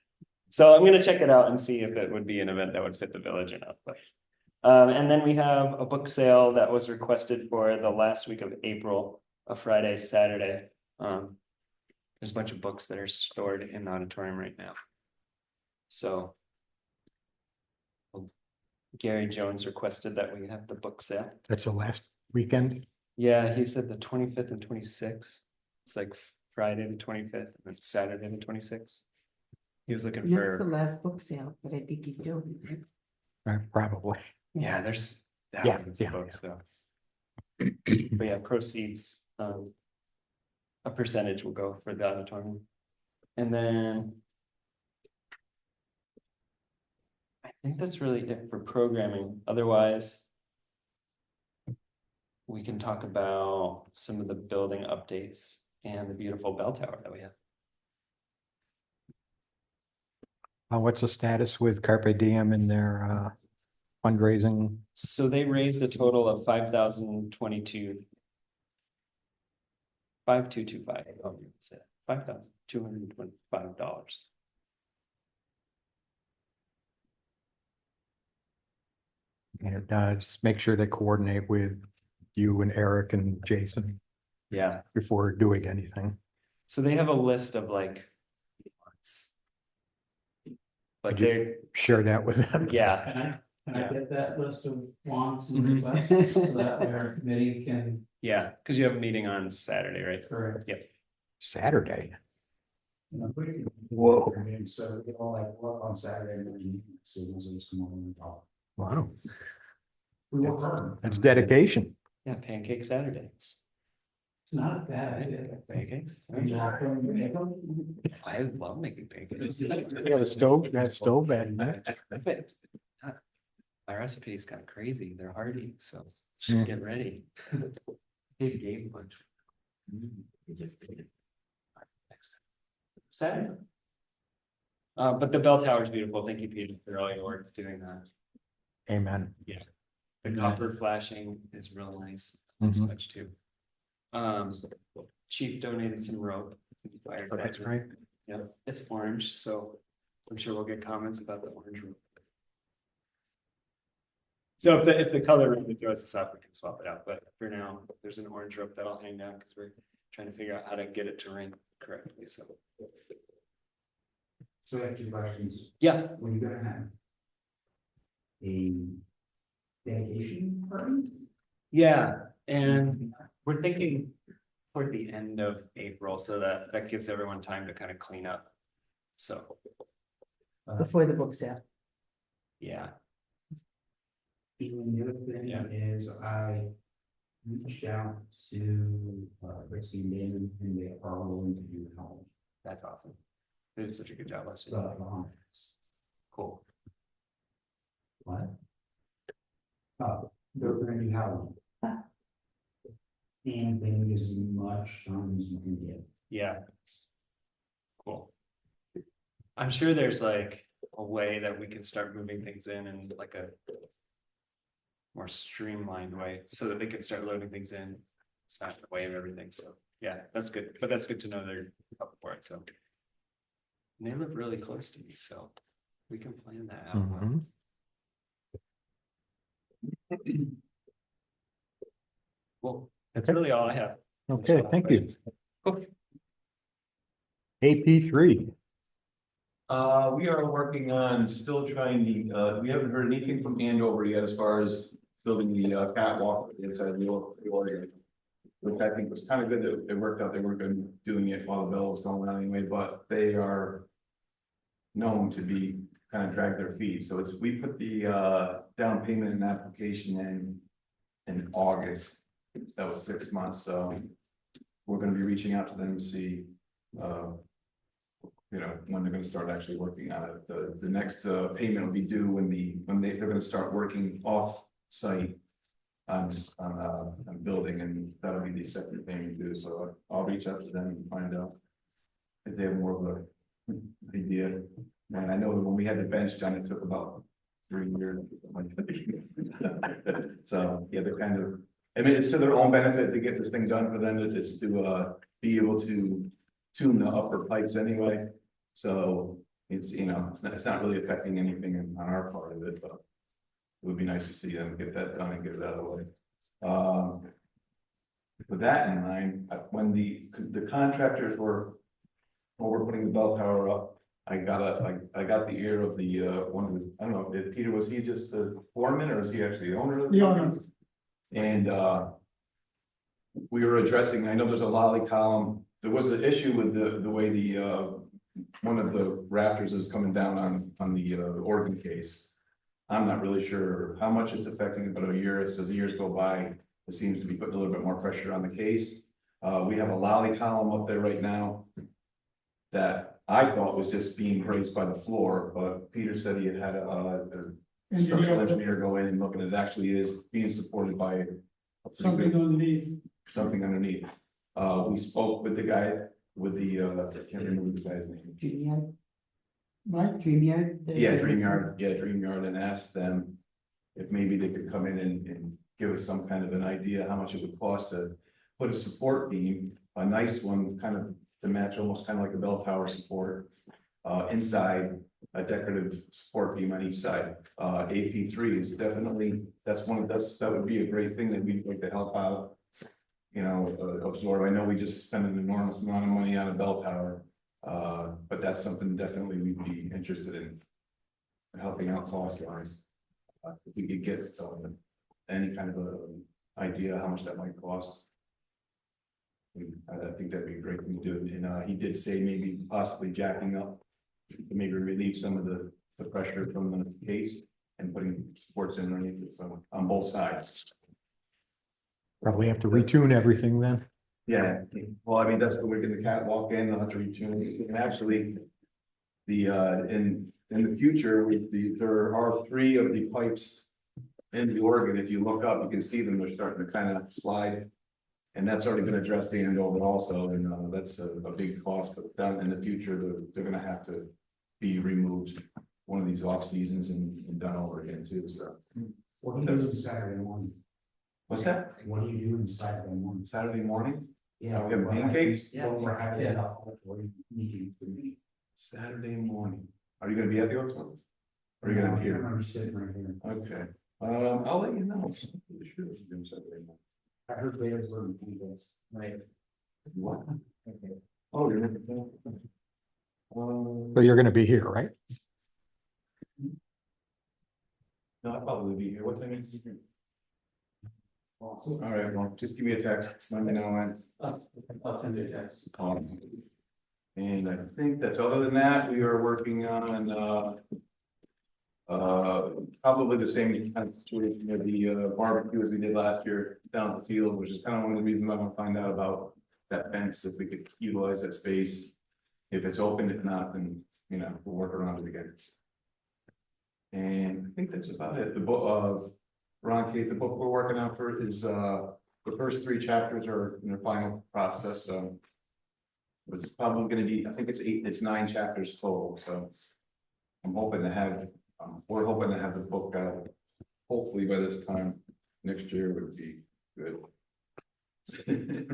So I'm gonna check it out and see if it would be an event that would fit the village or not. But And then we have a book sale that was requested for the last week of April, a Friday, Saturday. There's a bunch of books that are stored in the auditorium right now. So. Gary Jones requested that we have the book sale. That's the last weekend. Yeah, he said the 25th and 26th. It's like Friday the 25th and then Saturday the 26th. He was looking That's the for, last book sale that I think he's doing. right? Probably. yeah, there's Yeah, thousands yeah, of books, so. But yeah, proceeds, a percentage will go for the auditorium. And then I think that's really it for programming. Otherwise, we can talk about some of the building updates and the beautiful bell tower that we have. What's the status with Carpe Diem and their fundraising? So they raised a total of 5,022. 5,225. Oh, you said $5,225. And just make sure they coordinate with you and Eric and Jason Yeah, before doing anything. so they have a list of like. But Could you- they're, Share that with them. yeah, Can I get that list of wants and Mhm. requests so that our committee can yeah, because you have a meeting on Saturday, right? correct? Yep. Saturday. Whoa. So we all like work on Saturday morning, so those of us come over and talk. Wow, We work hard. that's dedication. Yeah, Pancake Saturday. It's not a bad idea. Pancakes. You walk in, you make them. I love making pancakes. Yeah, the stove, that stove, that. But, my recipe is kind of crazy. They're hearty, so Mm. get ready. Big game bunch. Saturday. But the bell tower is beautiful. Thank you, Peter, for all your work doing that. Amen. The copper flashing is real nice. Nice Mhm. touch too. Chief donated some rope. for the fire Oh, that's hydrant. right. Yeah, it's orange, so I'm sure we'll get comments about the orange rope. So if the color really throws us off, we can swap it out, but for now, there's an orange rope that'll hang down because we're trying to figure out how to get it to ring correctly, so. So I have two questions. Yeah, When you gonna have a dedication party? yeah, and we're thinking toward the end of April, so that gives everyone time to kind of clean up. So, Before the book sale. yeah, And the other thing Yeah. is I reached out to Richie and Damon and they are willing to do help. that's awesome. They did such a good job last year. Cool. What? They're gonna do Halloween. And they need as much time as you can get. Yeah. Cool. I'm sure there's like a way that we can start moving things in like a more streamlined way so that they can start loading things in. It's not in the way of everything. So yeah, that's good. But that's good to know they're up for it. So. And they live really close to me, so we can plan that out. well. Mhm. Well, that's really all I have. Okay, thank you. Cool. AP3. We are working on still trying to, we haven't heard anything from Andover yet as far as building the catwalk inside the Oregon. Which I think was kind of good that it worked out. They weren't going to be doing it while the bill was going on anyway, but they are known to be kind of drag their feet. So we put the down payment and application in August. That was 6 months, so we're gonna be reaching out to them to see when they're gonna start actually working on it. The next payment will be due when they're gonna start working off-site on building, and that'll be the second payment due, so I'll reach out to them and find out if they have more of an idea. And I know when we had the bench done, it took about 3 years. So, yeah, they're kind of, I mean, it's to their own benefit to get this thing done for them, it's to be able to tune the upper pipes anyway. So it's, it's not really affecting anything on our part of it, but would be nice to see them get that done and get it out of the way. With that in mind, when the contractors were putting the bell tower up, I got the ear of the, one of the, I don't know, Peter, was he just the foreman or is he actually the owner of The owner. And, we were addressing, I know there's a lolly column, there was an issue with the way one of the rafters is coming down on the Oregon case. I'm not really sure how much it's affecting it, but as the years go by, it seems to be putting a little bit more pressure on the case. We have a lolly column up there right now that I thought was just being raised by the floor, but Peter said he had a structural engineer go in and look, and it actually is being supported by a pretty good- Something underneath. something underneath. We spoke with the guy with the, I can't remember the guy's name. Dreamyard, Mike? Dreamyard. Yeah, Dreamyard, and asked them if maybe they could come in and give us some kind of an idea how much it would cost to put a support beam, a nice one, kind of to match almost kind of like a bell tower support, inside a decorative support beam on each side. AP3 is definitely, that would be a great thing that we'd like to help out. You know, absorb. I know we just spent an enormous amount of money on a bell tower, but that's something definitely we'd be interested in helping out cost wise. If we could get any kind of a idea how much that might cost. I think that'd be a great thing to do. And he did say maybe possibly jacking up, to maybe relieve some of the pressure from the case and putting supports in underneath it, so on both sides. Probably have to retune everything then. Yeah, well, I mean, that's when we're getting the catwalk in, they'll have to retune it, and actually. In the future, there are 3 of the pipes. In the Oregon, if you look up, you can see them, they're starting to kind of slide. And that's already been addressed the end over also, and that's a big cost, but down in the future, they're gonna have to be removed. One of these off seasons and done over again too, so. What do you do Saturday morning? What's that? What do you do Saturday morning? Saturday morning? Yeah. We have pancakes? We're having Yeah. a meeting to meet. Saturday morning. Are you gonna be at the Oaks one? Or are you gonna be I'm here? gonna be sitting right here. Okay, I'll let you know. I'm pretty sure it's doing Saturday morning. I heard Bears were in this, right? What? Okay. Oh, you're. So you're gonna be here, right? No, I'll probably be here. What time is it? All right, well, just give me a text, let me know when. I'll send you a text. And I think that's, other than that, we are working on, probably the same kind of situation with the barbecue as we did last year down at the field, which is kind of one of the reasons I want to find out about that fence, if we could utilize that space. If it's open, if not, then, you know, we'll work around it again. And I think that's about it. The book, Ron Kate, the book we're working on for is, the first 3 chapters are in their final process, so. It's probably gonna be, I think it's 9 chapters total, so. I'm hoping to have, we're hoping to have the book out, hopefully by this time next year would be good.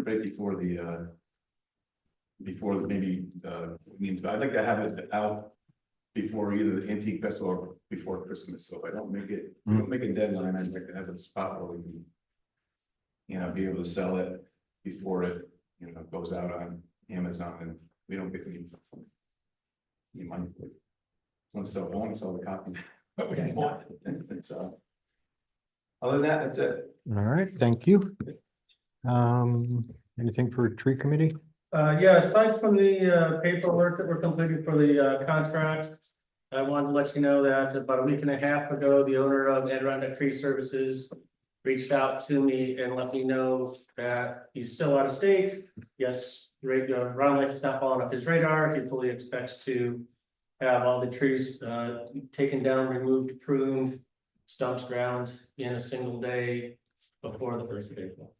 Right before maybe, means, I'd like to have it out before either the antique festival or before Christmas, so if I don't make a deadline, I'd like to have a spot where we can, you know, be able to sell it before it, you know, goes out on Amazon and we don't get any money. Want to sell one, sell the copies. But we don't want it. And so. Other than that, that's it. All right, thank you. Anything for tree committee? Yeah, aside from the paperwork that we're completing for the contract, I wanted to let you know that about a week and a half ago, the owner of Adirondack Tree Services reached out to me and let me know that he's still out of state. Yes, Round Lake is not falling off his radar. He fully expects to have all the trees taken down, removed, pruned, stumps ground in a single day before the 1st of April.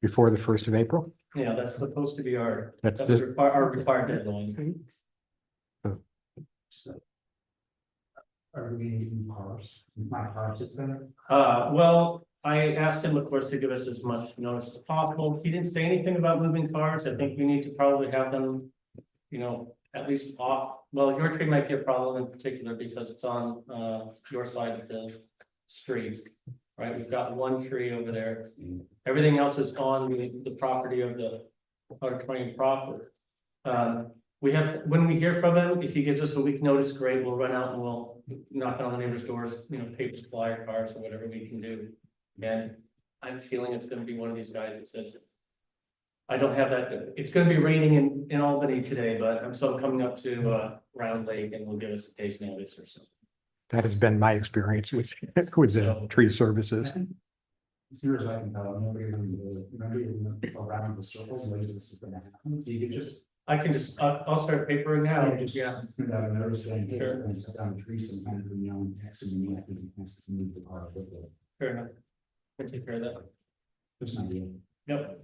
Before the 1st of April? Yeah, that's supposed to be our That's this, our required deadline. So. Are we getting cars? My cars is there? Well, I asked him, of course, to give us as much notice as possible. He didn't say anything about moving cars. I think we need to probably have them, you know, at least off. Well, your tree might be a problem in particular because it's on your side of the street, right? We've got one tree over there. Everything else is on the property of the auditorium proper. We have, when we hear from him, if he gives us a week notice, great, we'll run out and we'll knock on the neighbors' doors, papers, flyer cards, or whatever we can do. And I'm feeling it's gonna be one of these guys that says, I don't have that, it's gonna be raining in Albany today, but I'm still coming up to, Round Lake and will give us a day's notice or so. That has been my experience with, with the So- tree services. As near as I can tell, nobody around the circles, and this is gonna happen. You could just. I can just, I'll start papering now. Just Yeah, send out a notice saying, hey, Sure. we're going to cut down a tree sometime, next to me, I think it has to move the car with it. fair enough. I'll take care of that. Just an idea. Yep.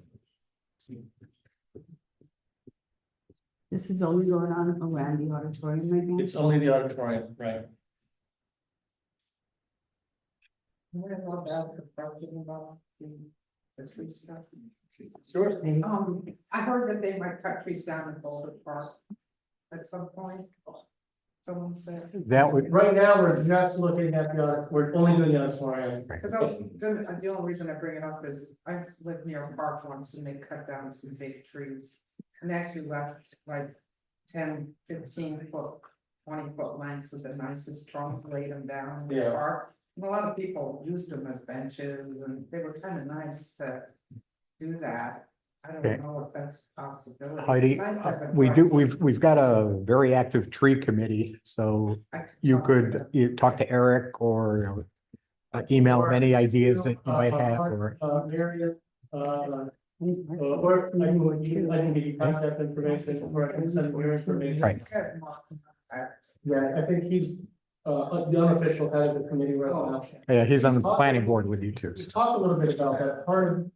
This is only going on around the auditorium right now. It's only the auditorium, right? What about ask a question about the tree stuff? Sure. I heard that they might cut trees down in Boulder Park at some point. Someone said, That would, Right now, we're just looking at we're only doing the auditorium. because I was gonna, the only reason I bring it up is I lived near a park once and they cut down some big trees. And they actually left like 10, 15 foot, 20-foot lengths of the nicest trunks, laid them down in the Yeah. park. And a lot of people used them as benches and they were kind of nice to do that. I Okay. don't know if that's a possibility. It's Heidi, nice to have a we do, park. we've got a very active tree committee, so you could talk to Eric or email him any ideas that you might have, or, Area, or I can give you contact information, or I can send your information. right. Good, lots of facts. Yeah, I think he's, the unofficial head of the committee right Oh, now. okay. Yeah, he's on the planning board with you too. We talked a little bit about that, part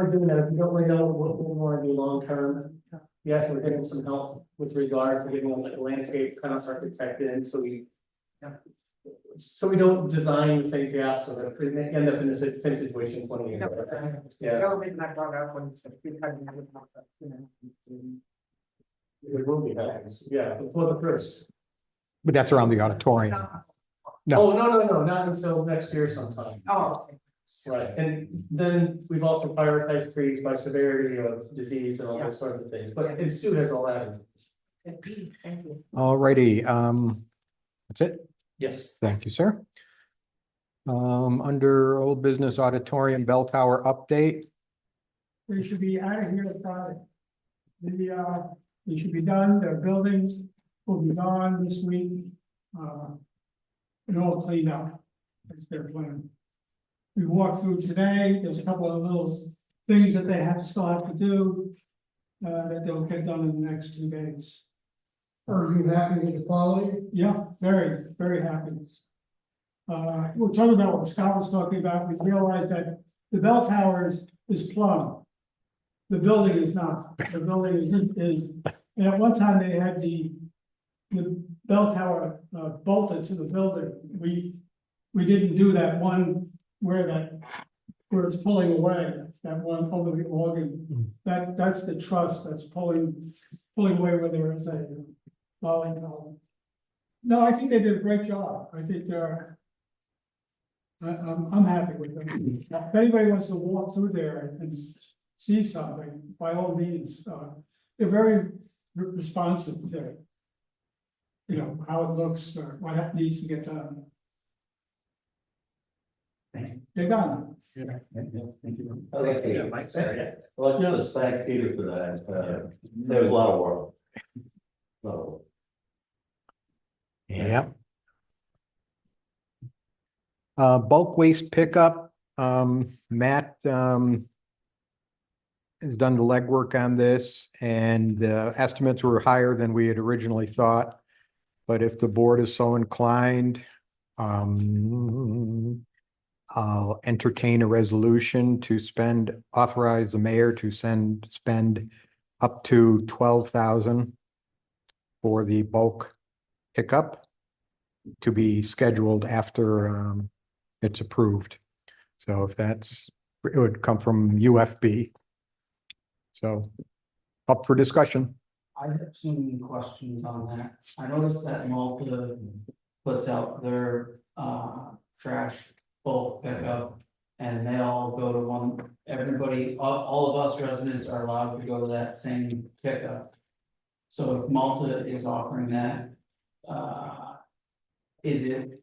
of doing that, we don't really know what we want to do long term. Yeah, we're getting some help with regard to getting like a landscape kind of architect in, so we. So we don't design the same fiasco, that we may end up in the same situation 20 years. The other reason I brought up when you said we had. It will be, yeah, before the first. But that's around the auditorium. No. Oh, no, not until next year sometime. Oh, okay. Right, and then we've also prioritized trees by severity of disease and all those sorts of things, but and Stu has all that. Thank you. All righty, that's it. Yes. Thank you, sir. Under old business auditorium bell tower update, They should be out of here Friday. They should be done, their buildings will be gone this week. And all cleaned up, that's their plan. We walked through today, there's a couple of little things that they still have to do. That they'll get done in the next 2 days. Are you happy with the quality? Yeah, very, very happy. We're talking about what Scott was talking about, we realized that the bell tower is plumb. The building is not, the building is, and at one time they had the bell tower bolted to the building. We didn't do that one where it's pulling away, that one over the organ. That's the truss that's pulling away where there is a lolly column. No, I think they did a great job. I think I'm happy with them. If anybody wants to walk through there and see something, by all means, they're very responsive to, how it looks or what needs to get done. They're done. Thank you. I'd like to thank Peter for that, there was a lot of work. So. yeah. Bulk waste pickup, Matt, has done the legwork on this, and the estimates were higher than we had originally thought. But if the board is so inclined, I'll entertain a resolution to authorize the mayor to spend up to 12,000 for the bulk pickup to be scheduled after it's approved. So if it would come from UFB. So up for discussion. I have some questions on that. I noticed that Malta puts out their trash bulk pickup. And they all go to one, everybody, all of us residents are allowed to go to that same pickup. So if Malta is offering that, is it?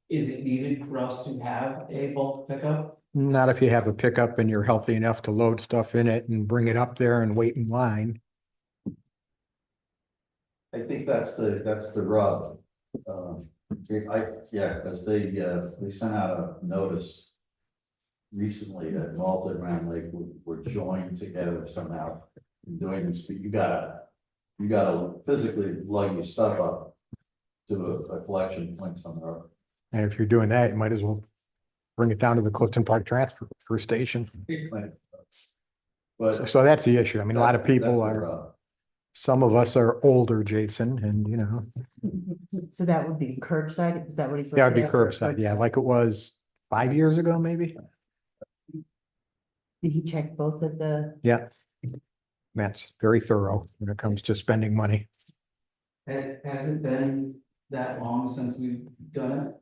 Is it needed for us to have a bulk pickup? Not if you have a pickup and you're healthy enough to load stuff in it and bring it up there and wait in line. I think that's the rub. Because they sent out a notice recently that Malta and Round Lake were joined together somehow in doing this, but you gotta physically lug your stuff up to a collection point somewhere. And if you're doing that, you might as well bring it down to the Clifton Park transfer station. But So that's the issue. I mean, a lot of people that's the are, rub. some of us are older, Jason, and So that would be curbside, is that what he's? that would be looking at? curbside. Yeah, like it was 5 years ago, maybe. Did he check both of the? Yeah. That's very thorough when it comes to spending money. Has it been that long since we've done it?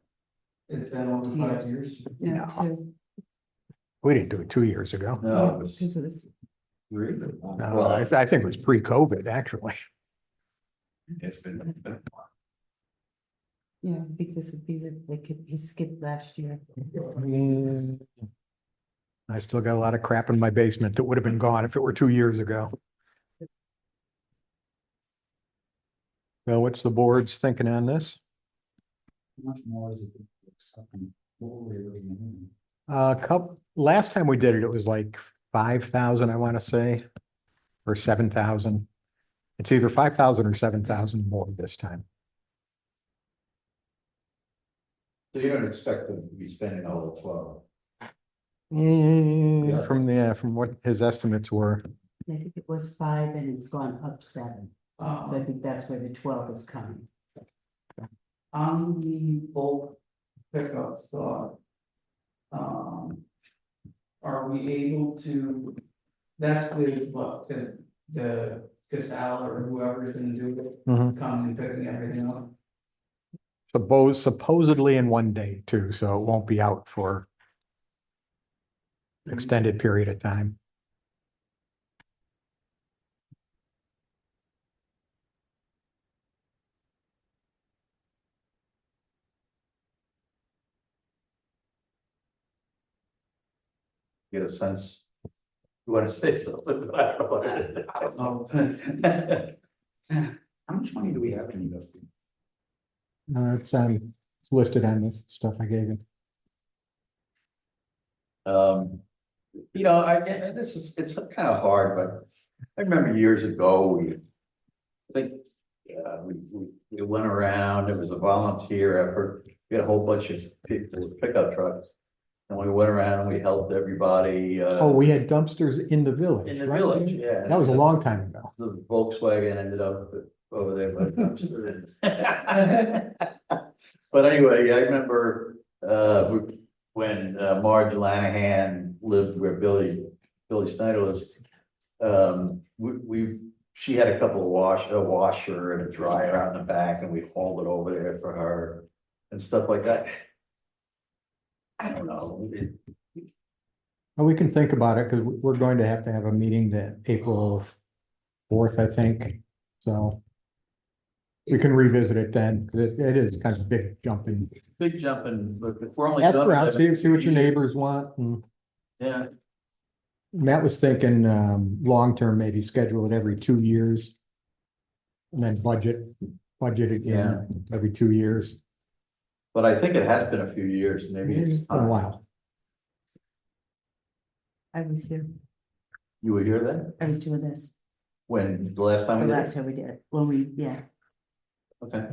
It's been over 5 years. Yeah. No. We didn't do it 2 years ago. No, it was Because it was, three. No, Well, I think it was pre-COVID, actually. It's been. yeah, because it'd be, he skipped last year. Mm. I still got a lot of crap in my basement that would have been gone if it were 2 years ago. Well, what's the board's thinking on this? How much more is it? What were we looking at? Last time we did it, it was like 5,000, I want to say, or 7,000. It's either 5,000 or 7,000 more this time. So you don't expect them to be spending all the 12? Yeah. From what his estimates were. I think it was 5 and it's gone up 7. So I think that's where the 12 is coming. On the bulk pickup thought. Are we able to, that's with what, the Casala or whoever is gonna do it, Mhm. come and picking everything up? Supposedly in one day too, so it won't be out for extended period of time. Get a sense. You want to say something? I don't know what it is. I don't know. How much money do we have in investment? It's listed on this stuff I gave you. It's kind of hard, but I remember years ago, we went around, it was a volunteer effort, we had a whole bunch of people with pickup trucks. And we went around and we helped everybody, Oh, we had dumpsters in the village. in the right? village, yeah. That was a long time ago. The Volkswagen ended up over there by the dumpster. But anyway, I remember, when Marge Lanahan lived where Billy Snyder lives. She had a couple of a washer and a dryer out in the back, and we hauled it over there for her and stuff like that. I don't know. Well, we can think about it because we're going to have a meeting that April 4th, I think. So we can revisit it then, because it is kind of a big jump in. Big jumping, but if we're only. Ask done around, with see what your it- neighbors want. And Yeah, Matt was thinking, long-term, maybe schedule it every 2 years. And then budget again every 2 years. but I think it has been a few years, maybe It's it's been a time. while. I was here, You were here then? I was doing this, When, the last time the we did last it? time we did it, when we, yeah. Okay.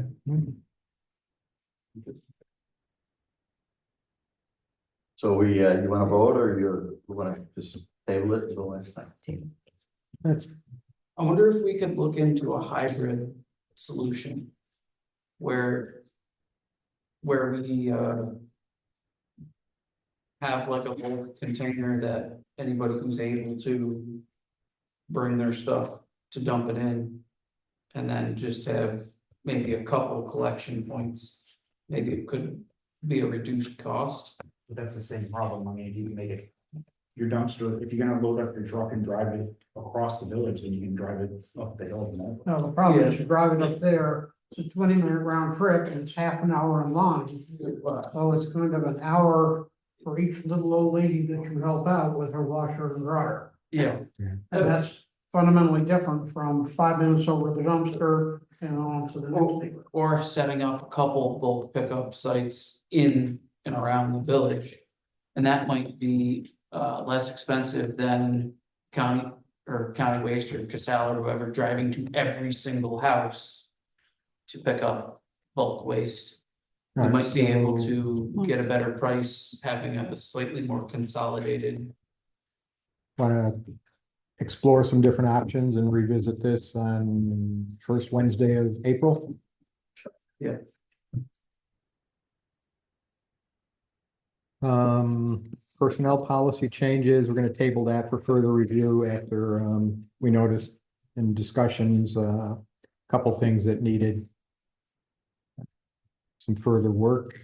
So you wanna vote or you wanna just table it until next time? That's, I wonder if we could look into a hybrid solution. Where we have like a bulk container that anybody who's able to bring their stuff to dump it in. And then just have maybe a couple collection points. Maybe it could be a reduced cost. But that's the same problem. I mean, if you can make it. Your dumpster, if you're gonna load up your truck and drive it across the village, then you can drive it up the hill, you know? No, the problem is you're driving up there, it's a 20-minute round trip and it's half an hour in line. So it's kind of an hour for each little old lady that you help out with her washer and dryer. Yeah, And that's fundamentally different from 5 minutes over the dumpster and on to the next neighbor. or setting up a couple bulk pickup sites in and around the village. And that might be less expensive than county waste or Casella or whoever driving to every single house to pick up bulk waste. We Alright, might be able so- to get a better price having a slightly more consolidated. Want to explore some different options and revisit this on first Wednesday of April? Yeah. Personnel policy changes, we're gonna table that for further review after, we noticed in discussions, a couple things that needed some further work.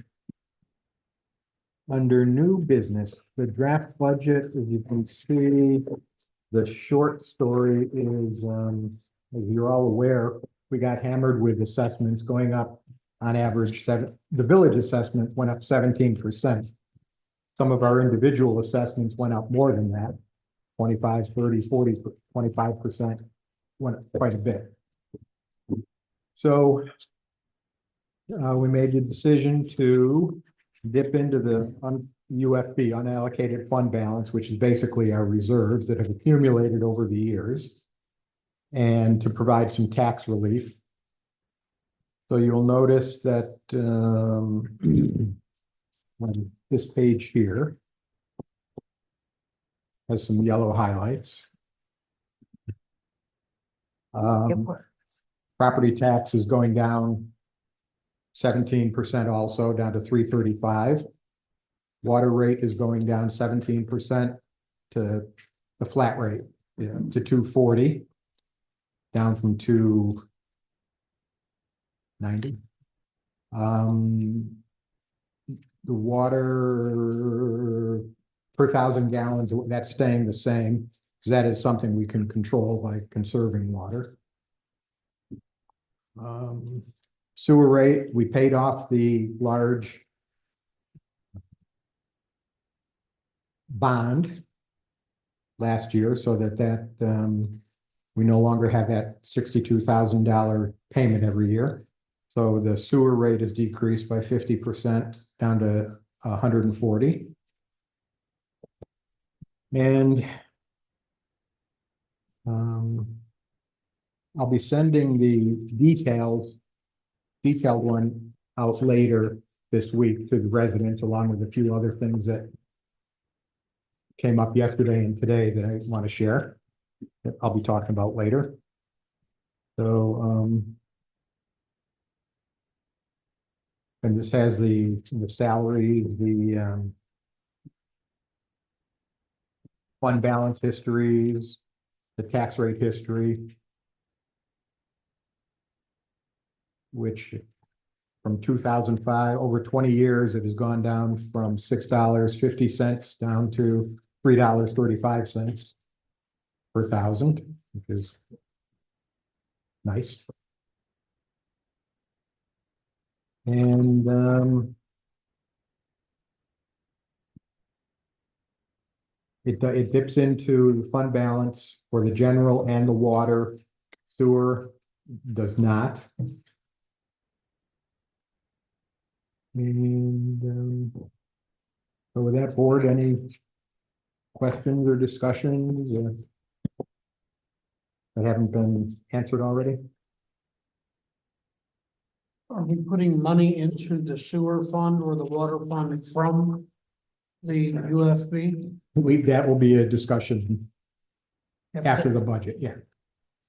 Under new business, the draft budget, as you can see, the short story is, as you're all aware, we got hammered with assessments going up on average the village assessment went up 17%. Some of our individual assessments went up more than that, 25, 30, 40, 25%, went up quite a bit. So we made the decision to dip into the UFB, unallocated fund balance, which is basically our reserves that have accumulated over the years, and to provide some tax relief. So you'll notice that on this page here has some yellow highlights. Property tax is going down 17% also, down to 335. Water rate is going down 17% to the flat rate, to 240, down from 290. The water per 1,000 gallons, that's staying the same, because that is something we can control by conserving water. Sewer rate, we paid off the large bond last year, so that we no longer have that $62,000 payment every year. So the sewer rate is decreased by 50% down to 140. And I'll be sending the detailed one out later this week to the residents, along with a few other things that came up yesterday and today that I want to share, that I'll be talking about later. So, and this has the salaries, the fund balance histories, the tax rate history, which from 2005, over 20 years, it has gone down from $6.50 down to $3.35 per thousand, which is nice. And it dips into the fund balance for the general and the water. Sewer does not. And so with that, board, any questions or discussions that haven't been answered already? Are we putting money into the sewer fund or the water fund from the UFB? That will be a discussion after the budget, yeah.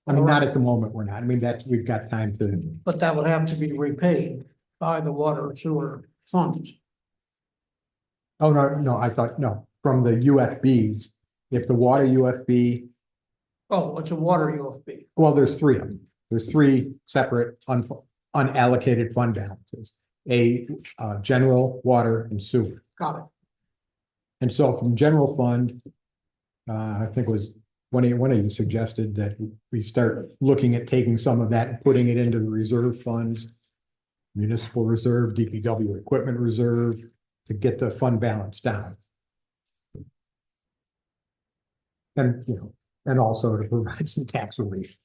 I mean, not at the moment, we're not. I mean, we've got time to. But that would have to be repaid by the water sewer funds. Oh, no, I thought, no, from the UFBs, if the water UFB, Oh, it's a water UFB. well, there's three of them. There's three separate unallocated fund balances. general, water and sewer. Got it. And so from general fund, I think it was one of you suggested that we start looking at taking some of that and putting it into the reserve funds. Municipal reserve, DPW equipment reserve, to get the fund balance down. And, and also to provide some tax relief.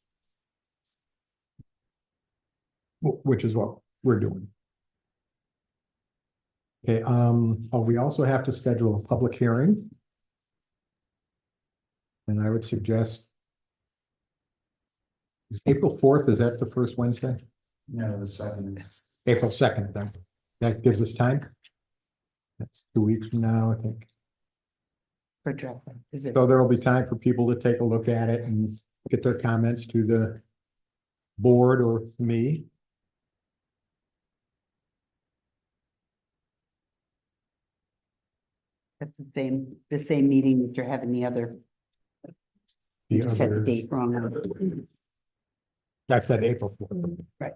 Which is what we're doing. Okay, we also have to schedule a public hearing. And I would suggest. Is April 4th, is that the first Wednesday? No, the second. April 2nd, then. That gives us time. That's 2 weeks from now, I think. For draft, is it? So there will be time for people to take a look at it and get their comments to the board or me. That's the same meeting that you're having the other. You just had the date wrong. I said April 4th. Right.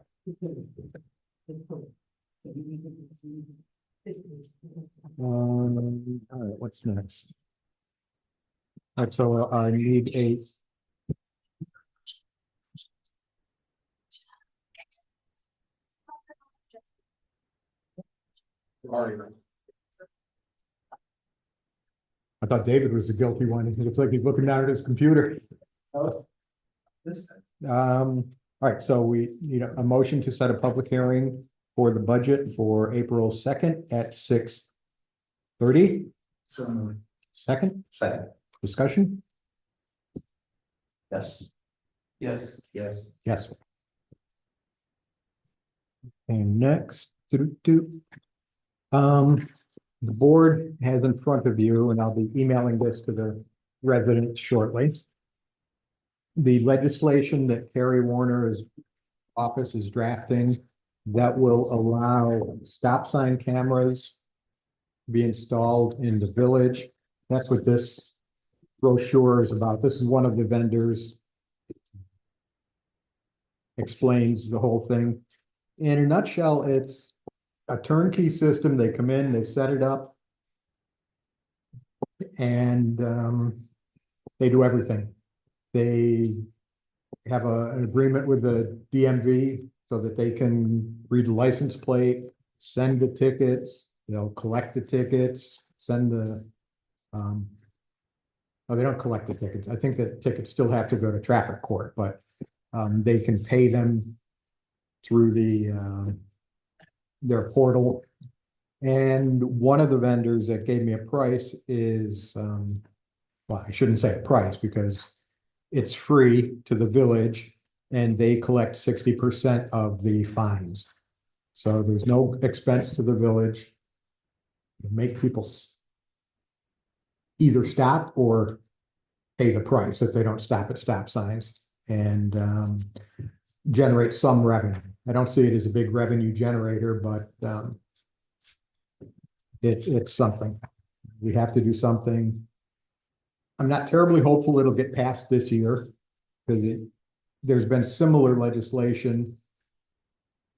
All right, what's next? All right, so I need a. I thought David was the guilty one. It looks like he's looking down at his computer. All right, so we need a motion to set a public hearing for the budget for April 2nd at 6:30. So. Second, Second. discussion? Yes. Yes. Yes. Yes. And next, the board has in front of you, and I'll be emailing this to the residents shortly. The legislation that Carrie Warner's office is drafting that will allow stop sign cameras to be installed in the village. That's what this brochure is about. This is one of the vendors. Explains the whole thing. In a nutshell, it's a turnkey system. They come in, they set it up. And they do everything. They have an agreement with the DMV so that they can read the license plate, send the tickets, they'll collect the tickets, send the oh, they don't collect the tickets. I think that tickets still have to go to traffic court, but they can pay them through their portal. And one of the vendors that gave me a price is, well, I shouldn't say a price because it's free to the village and they collect 60% of the fines. So there's no expense to the village. Make people either stop or pay the price if they don't stop at stop signs and generate some revenue. I don't see it as a big revenue generator, but it's something. We have to do something. I'm not terribly hopeful it'll get passed this year because there's been similar legislation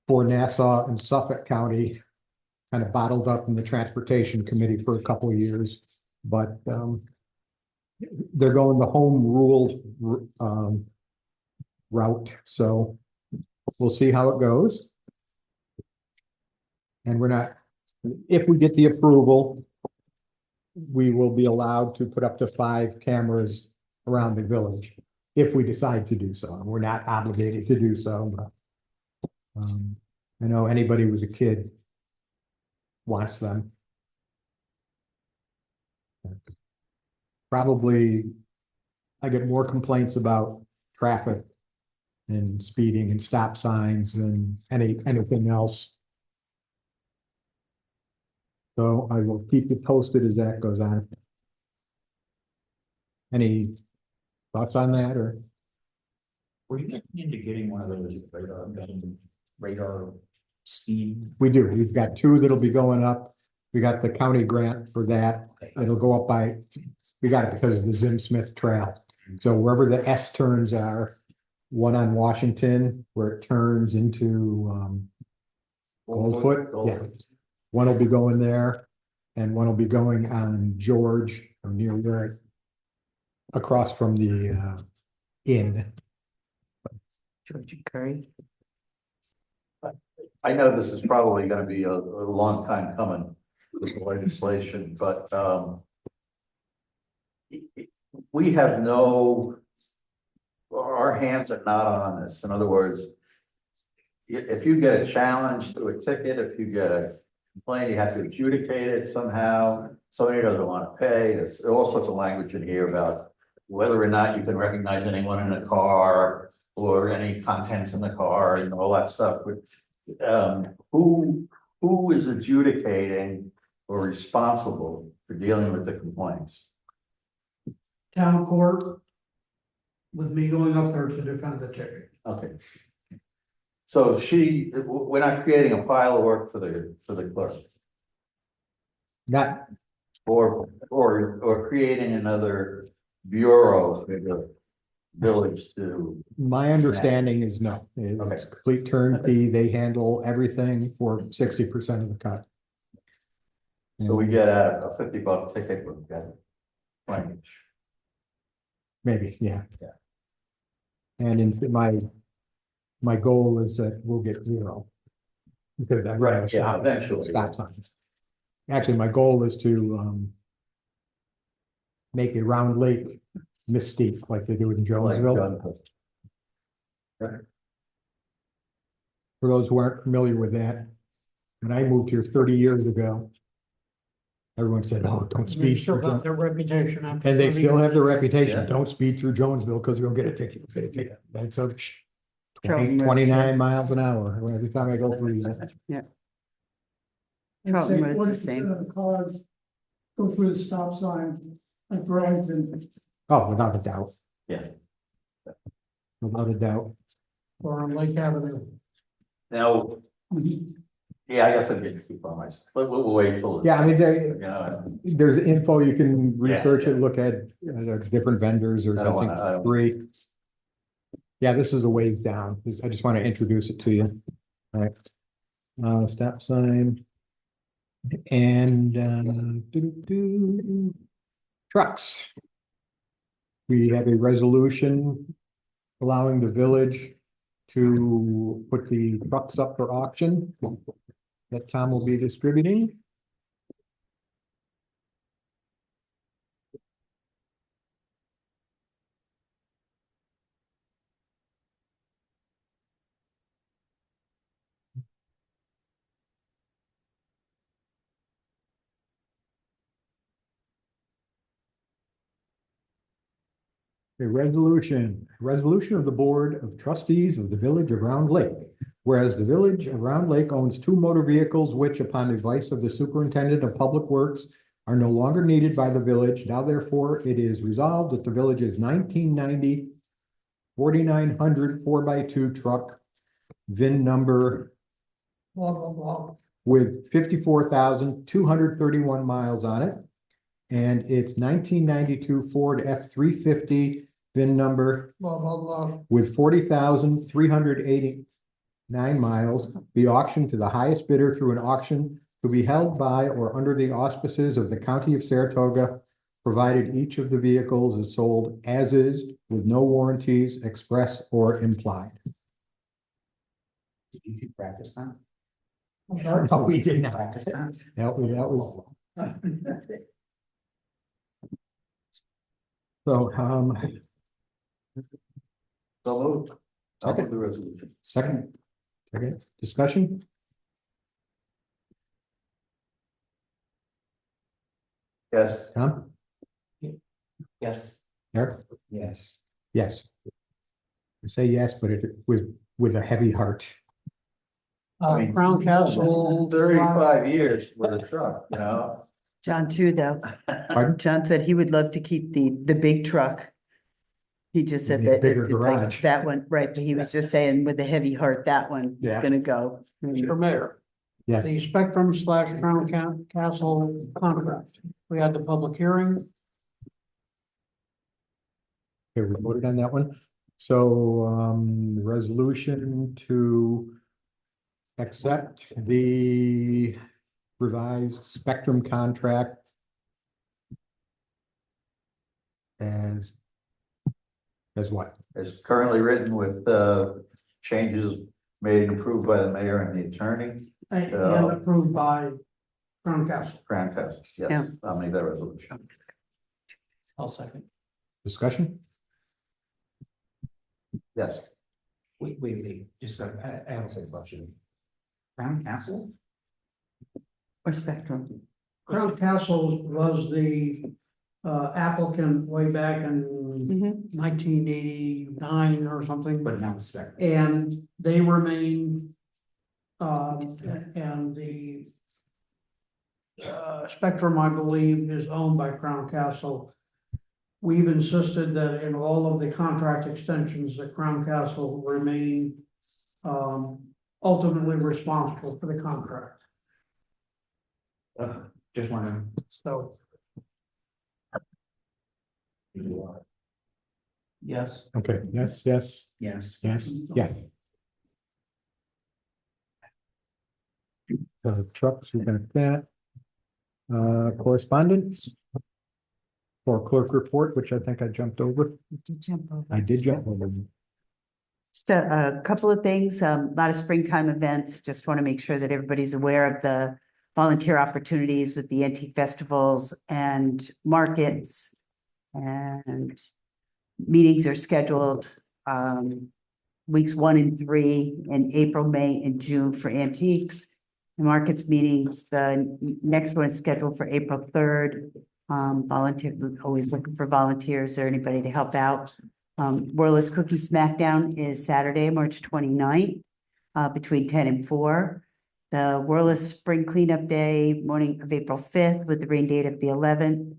for Nassau and Suffolk County kind of bottled up in the Transportation Committee for a couple of years, but they're going the home rule route. So we'll see how it goes. And we're not, if we get the approval, we will be allowed to put up to 5 cameras around the village if we decide to do so. We're not obligated to do so, but I know anybody with a kid wants them. Probably I get more complaints about traffic and speeding and stop signs and anything else. So I will keep you posted as that goes on. Any thoughts on that or? Were you looking into getting one of those radar speed? We do. We've got 2 that'll be going up. We got the county grant for that. It'll go up by, we got it because of the Zim Smith Trail. So wherever the S turns are, one on Washington where it turns into Goldfoot, yeah. Goldfoot. One will be going there and one will be going on George or near where across from the inn. Georgia Curry. I know this is probably gonna be a long time coming, this legislation, but, we have no, our hands are not on this. In other words, if you get a challenge to a ticket, if you get a complaint, you have to adjudicate it somehow. Somebody doesn't want to pay. There's all sorts of language in here about whether or not you can recognize anyone in the car or any contents in the car and all that stuff. Who is adjudicating or responsible for dealing with the complaints? Town court. With me going up there to defend the ticket. Okay. So we're not creating a pile of work for the clerk Not, or creating another bureau for the village to, my understanding is no, it's complete turnkey. They handle everything for 60% of the cut. so we get a $50 ticket, we've got plenty. Maybe, yeah. Yeah. And in my goal is that we'll get zero. Because I. Right, yeah, eventually. Stop signs. Actually, my goal is to make it Round Lake mystique like they do in Jonesville. Right. For those who aren't familiar with that, when I moved here 30 years ago, everyone said, oh, don't They speed. still through got Jones-" their reputation. after And they 30 still have years. the reputation, Yeah. don't speed through Jonesville because you'll get a ticket. That's a Charlton Road, 29 miles an hour every time I go through that. And Charlton say Road's the 40% same. of the cars go through the stop sign at Burlington. Oh, without a doubt. Yeah. Without a doubt. Or on Lake Avenue. Now, yeah, I guess I'm getting too far myself, but we'll wait till. Yeah, I mean, You know, there's info, you can Yeah, research it, yeah. look at different vendors or I don't something wanna- free. Yeah, this is a ways down. I just want to introduce it to you. All right. Stop sign. And trucks. We have a resolution allowing the village to put the trucks up for auction that Tom will be distributing. A resolution of the Board of Trustees of the Village of Round Lake. Whereas the Village of Round Lake owns 2 motor vehicles which, upon advice of the Superintendent of Public Works, are no longer needed by the village. Now therefore, it is resolved that the village's 1990 4900 4x2 truck, VIN number Blah, blah, blah. with 54,231 miles on it. And it's 1992 Ford F-350 VIN number Blah, blah, blah. with 40,389 miles be auctioned to the highest bidder through an auction to be held by or under the auspices of the County of Saratoga, provided each of the vehicles is sold as is with no warranties express or implied. Did you practice that? No, we did not. Practice that? That was. So, So moved. I'll put the resolution. second, discussion? Yes. Tom? Yes. Eric? Yes. Yes. I say yes, but it with a heavy heart. Crown Castle. 35 years with a truck, you know? John too, though. Pardon? John said he would love to keep the big truck. He just said You need a that bigger it's like garage. that one, right, but he was just saying with the heavy heart, that one is Yeah. gonna go. Mr. Mayor, Yes, the Spectrum / Crown Castle contract. We had the public hearing. okay, we voted on that one. So, the resolution to accept the revised Spectrum contract as what? It's currently written with changes made and approved by the mayor and the attorney, And approved by Crown Castle. Grand Test. Yeah. Yes, I'll make that resolution. I'll second. Discussion? Yes. Wait, just, I have a question. Crown Castle? Or Spectrum. Crown Castle was the applicant way back in Mhm. 1989 or something. But now it's Spectrum. And they remain, and the Spectrum, I believe, is owned by Crown Castle. We've insisted that in all of the contract extensions, that Crown Castle remain ultimately responsible for the contract. Just wondering. So Yes. Okay, yes, yes, Yes. yes, yes. So trucks, we're gonna that. Correspondence. For clerk report, which I think I jumped over. I did jump over. Just a couple of things, a lot of springtime events, just want to make sure that everybody's aware of the volunteer opportunities with the antique festivals and markets. And meetings are scheduled, weeks 1 and 3 in April, May, and June for antiques. The markets meetings, the next one is scheduled for April 3rd. Volunteer, always looking for volunteers or anybody to help out. Whirlers Cookie Smackdown is Saturday, March 29th, between 10 and 4. The Whirlers Spring Cleanup Day, morning of April 5th, with the rain date of the 11th.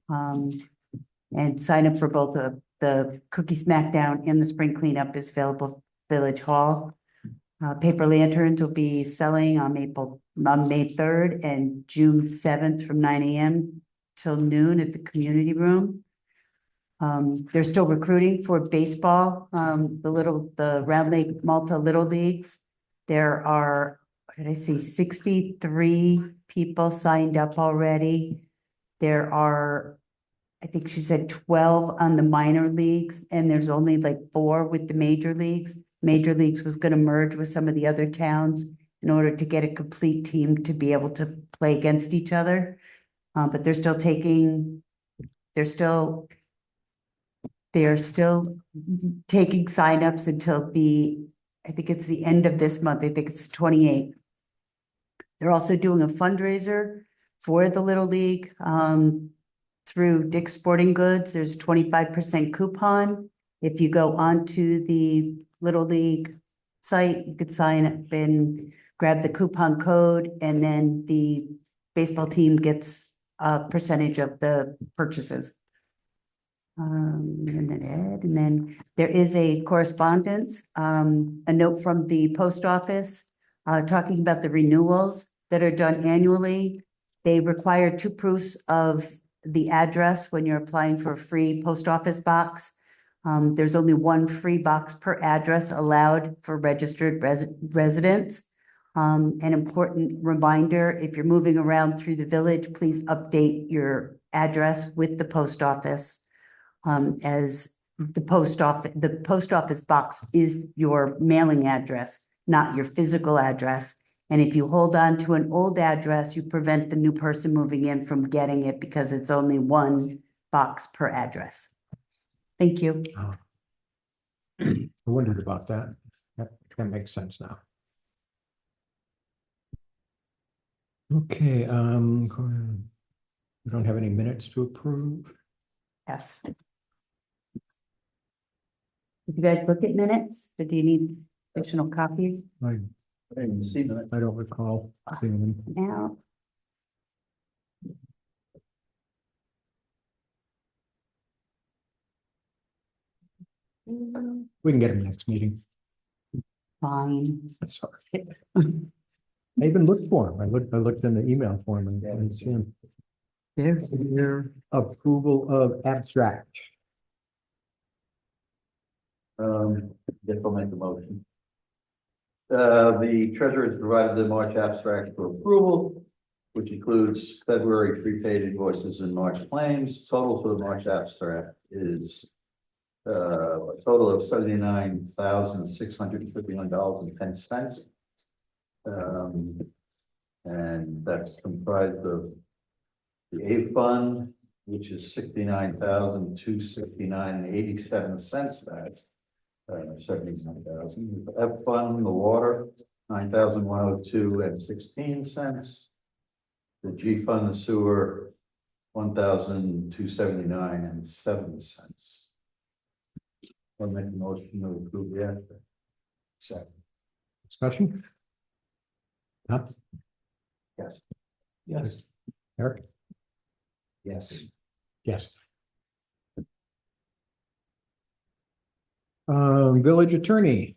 And sign up for both the Cookie Smackdown and the Spring Cleanup is available at Village Hall. Paper lanterns will be selling on May 3rd and June 7th from 9 a.m. till noon at the community room. They're still recruiting for baseball, the Round Lake Malta Little Leagues. There are, what did I see, 63 people signed up already. There are, I think she said 12 on the minor leagues, and there's only like 4 with the major leagues. Major leagues was going to merge with some of the other towns in order to get a complete team to be able to play against each other. But they're still taking signups until I think it's the end of this month. I think it's 28th. They're also doing a fundraiser for the Little League through Dick's Sporting Goods. There's 25% coupon. If you go onto the Little League site, you could sign up and grab the coupon code, and then the baseball team gets a percentage of the purchases. And then there is a correspondence, a note from the post office talking about the renewals that are done annually. They require 2 proofs of the address when you're applying for a free post office box. There's only 1 free box per address allowed for registered residents. An important reminder, if you're moving around through the village, please update your address with the post office. As the post office box is your mailing address, not your physical address. And if you hold on to an old address, you prevent the new person moving in from getting it because it's only 1 box per address. Thank you. I wondered about that. That makes sense now. Okay, we don't have any minutes to approve. Yes. Did you guys look at minutes, or do you need additional copies I didn't see that. I don't recall seeing them. now? We can get them next meeting. Fine. That's all right. I even looked for them. I looked in the email for them and didn't see them. There. Approval of abstract. Guess I'll make the motion. The treasurer has provided the March abstract for approval, which includes February prepaid invoices and March claims. Total for the March abstract is a total of $79,651.10. And that's comprised of the A fund, which is $69,269.87 back. 79,000. The F fund, the water, 9,102.16. The G fund, the sewer, 1,279.07. I'll make a motion to approve the abstract. Second. Discussion? Huh? Yes. Yes. Eric? Yes. Yes. Village attorney.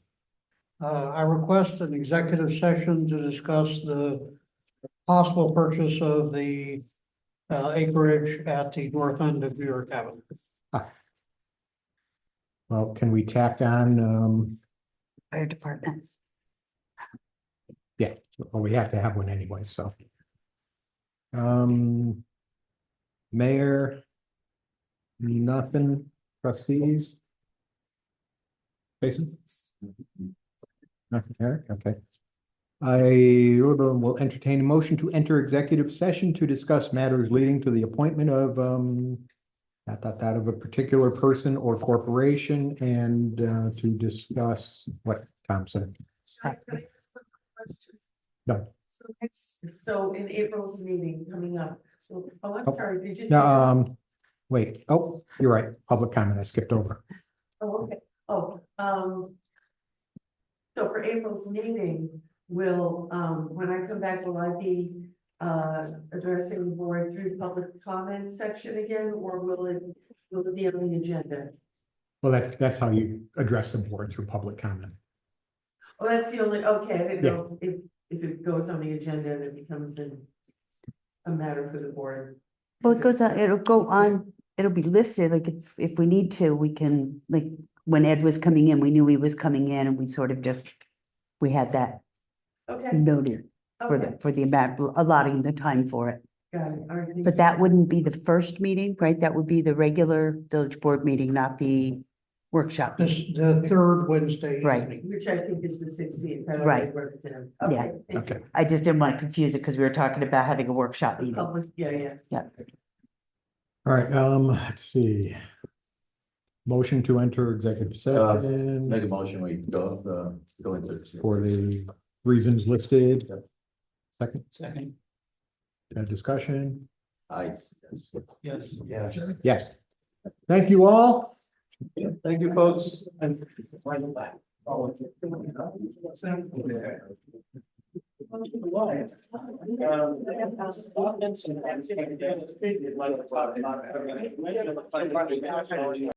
I request an executive session to discuss the possible purchase of the acreage at the north end of New York Avenue. Well, can we tack on, Fire department. yeah, well, we have to have one anyway, so. Mayor. Nothing, trustees. Jason? Nothing, Eric, okay. I will entertain a motion to enter executive session to discuss matters leading to the appointment of, that of a particular person or corporation and, to discuss what, Thompson? No. So in April's meeting coming up, oh, I'm Oh, sorry, did you? say- No, wait, oh, you're right, public comment, I skipped over. Oh, okay, so for April's meeting, when I come back, will I be, addressing the board through public comment section again, or will it be on the agenda? Well, that's how you address the board through public comment. Oh, that's the only, okay, I didn't know if it goes on the agenda and it becomes a matter for the board. Well, it goes on, it'll go on, it'll be listed, like if we need to, we can, like, when Ed was coming in, we knew he was coming in and we sort of just, we had that Okay, noted okay, for the amount, allotting the time for it. got it, all right. thank But you. that wouldn't be the first meeting, right? That would be the regular village board meeting, not the workshop. This, the third Wednesday Right. evening. Which I think is the 16th. Right. Yeah. Okay. I just didn't want to confuse it because we were talking about having a workshop meeting. Public, yeah. All right, let's see. Motion to enter executive session Make a motion, we go into. for the reasons listed. Second, Second, discussion, Aye. yes. Yes. yes. Thank you all. Thank you, folks. And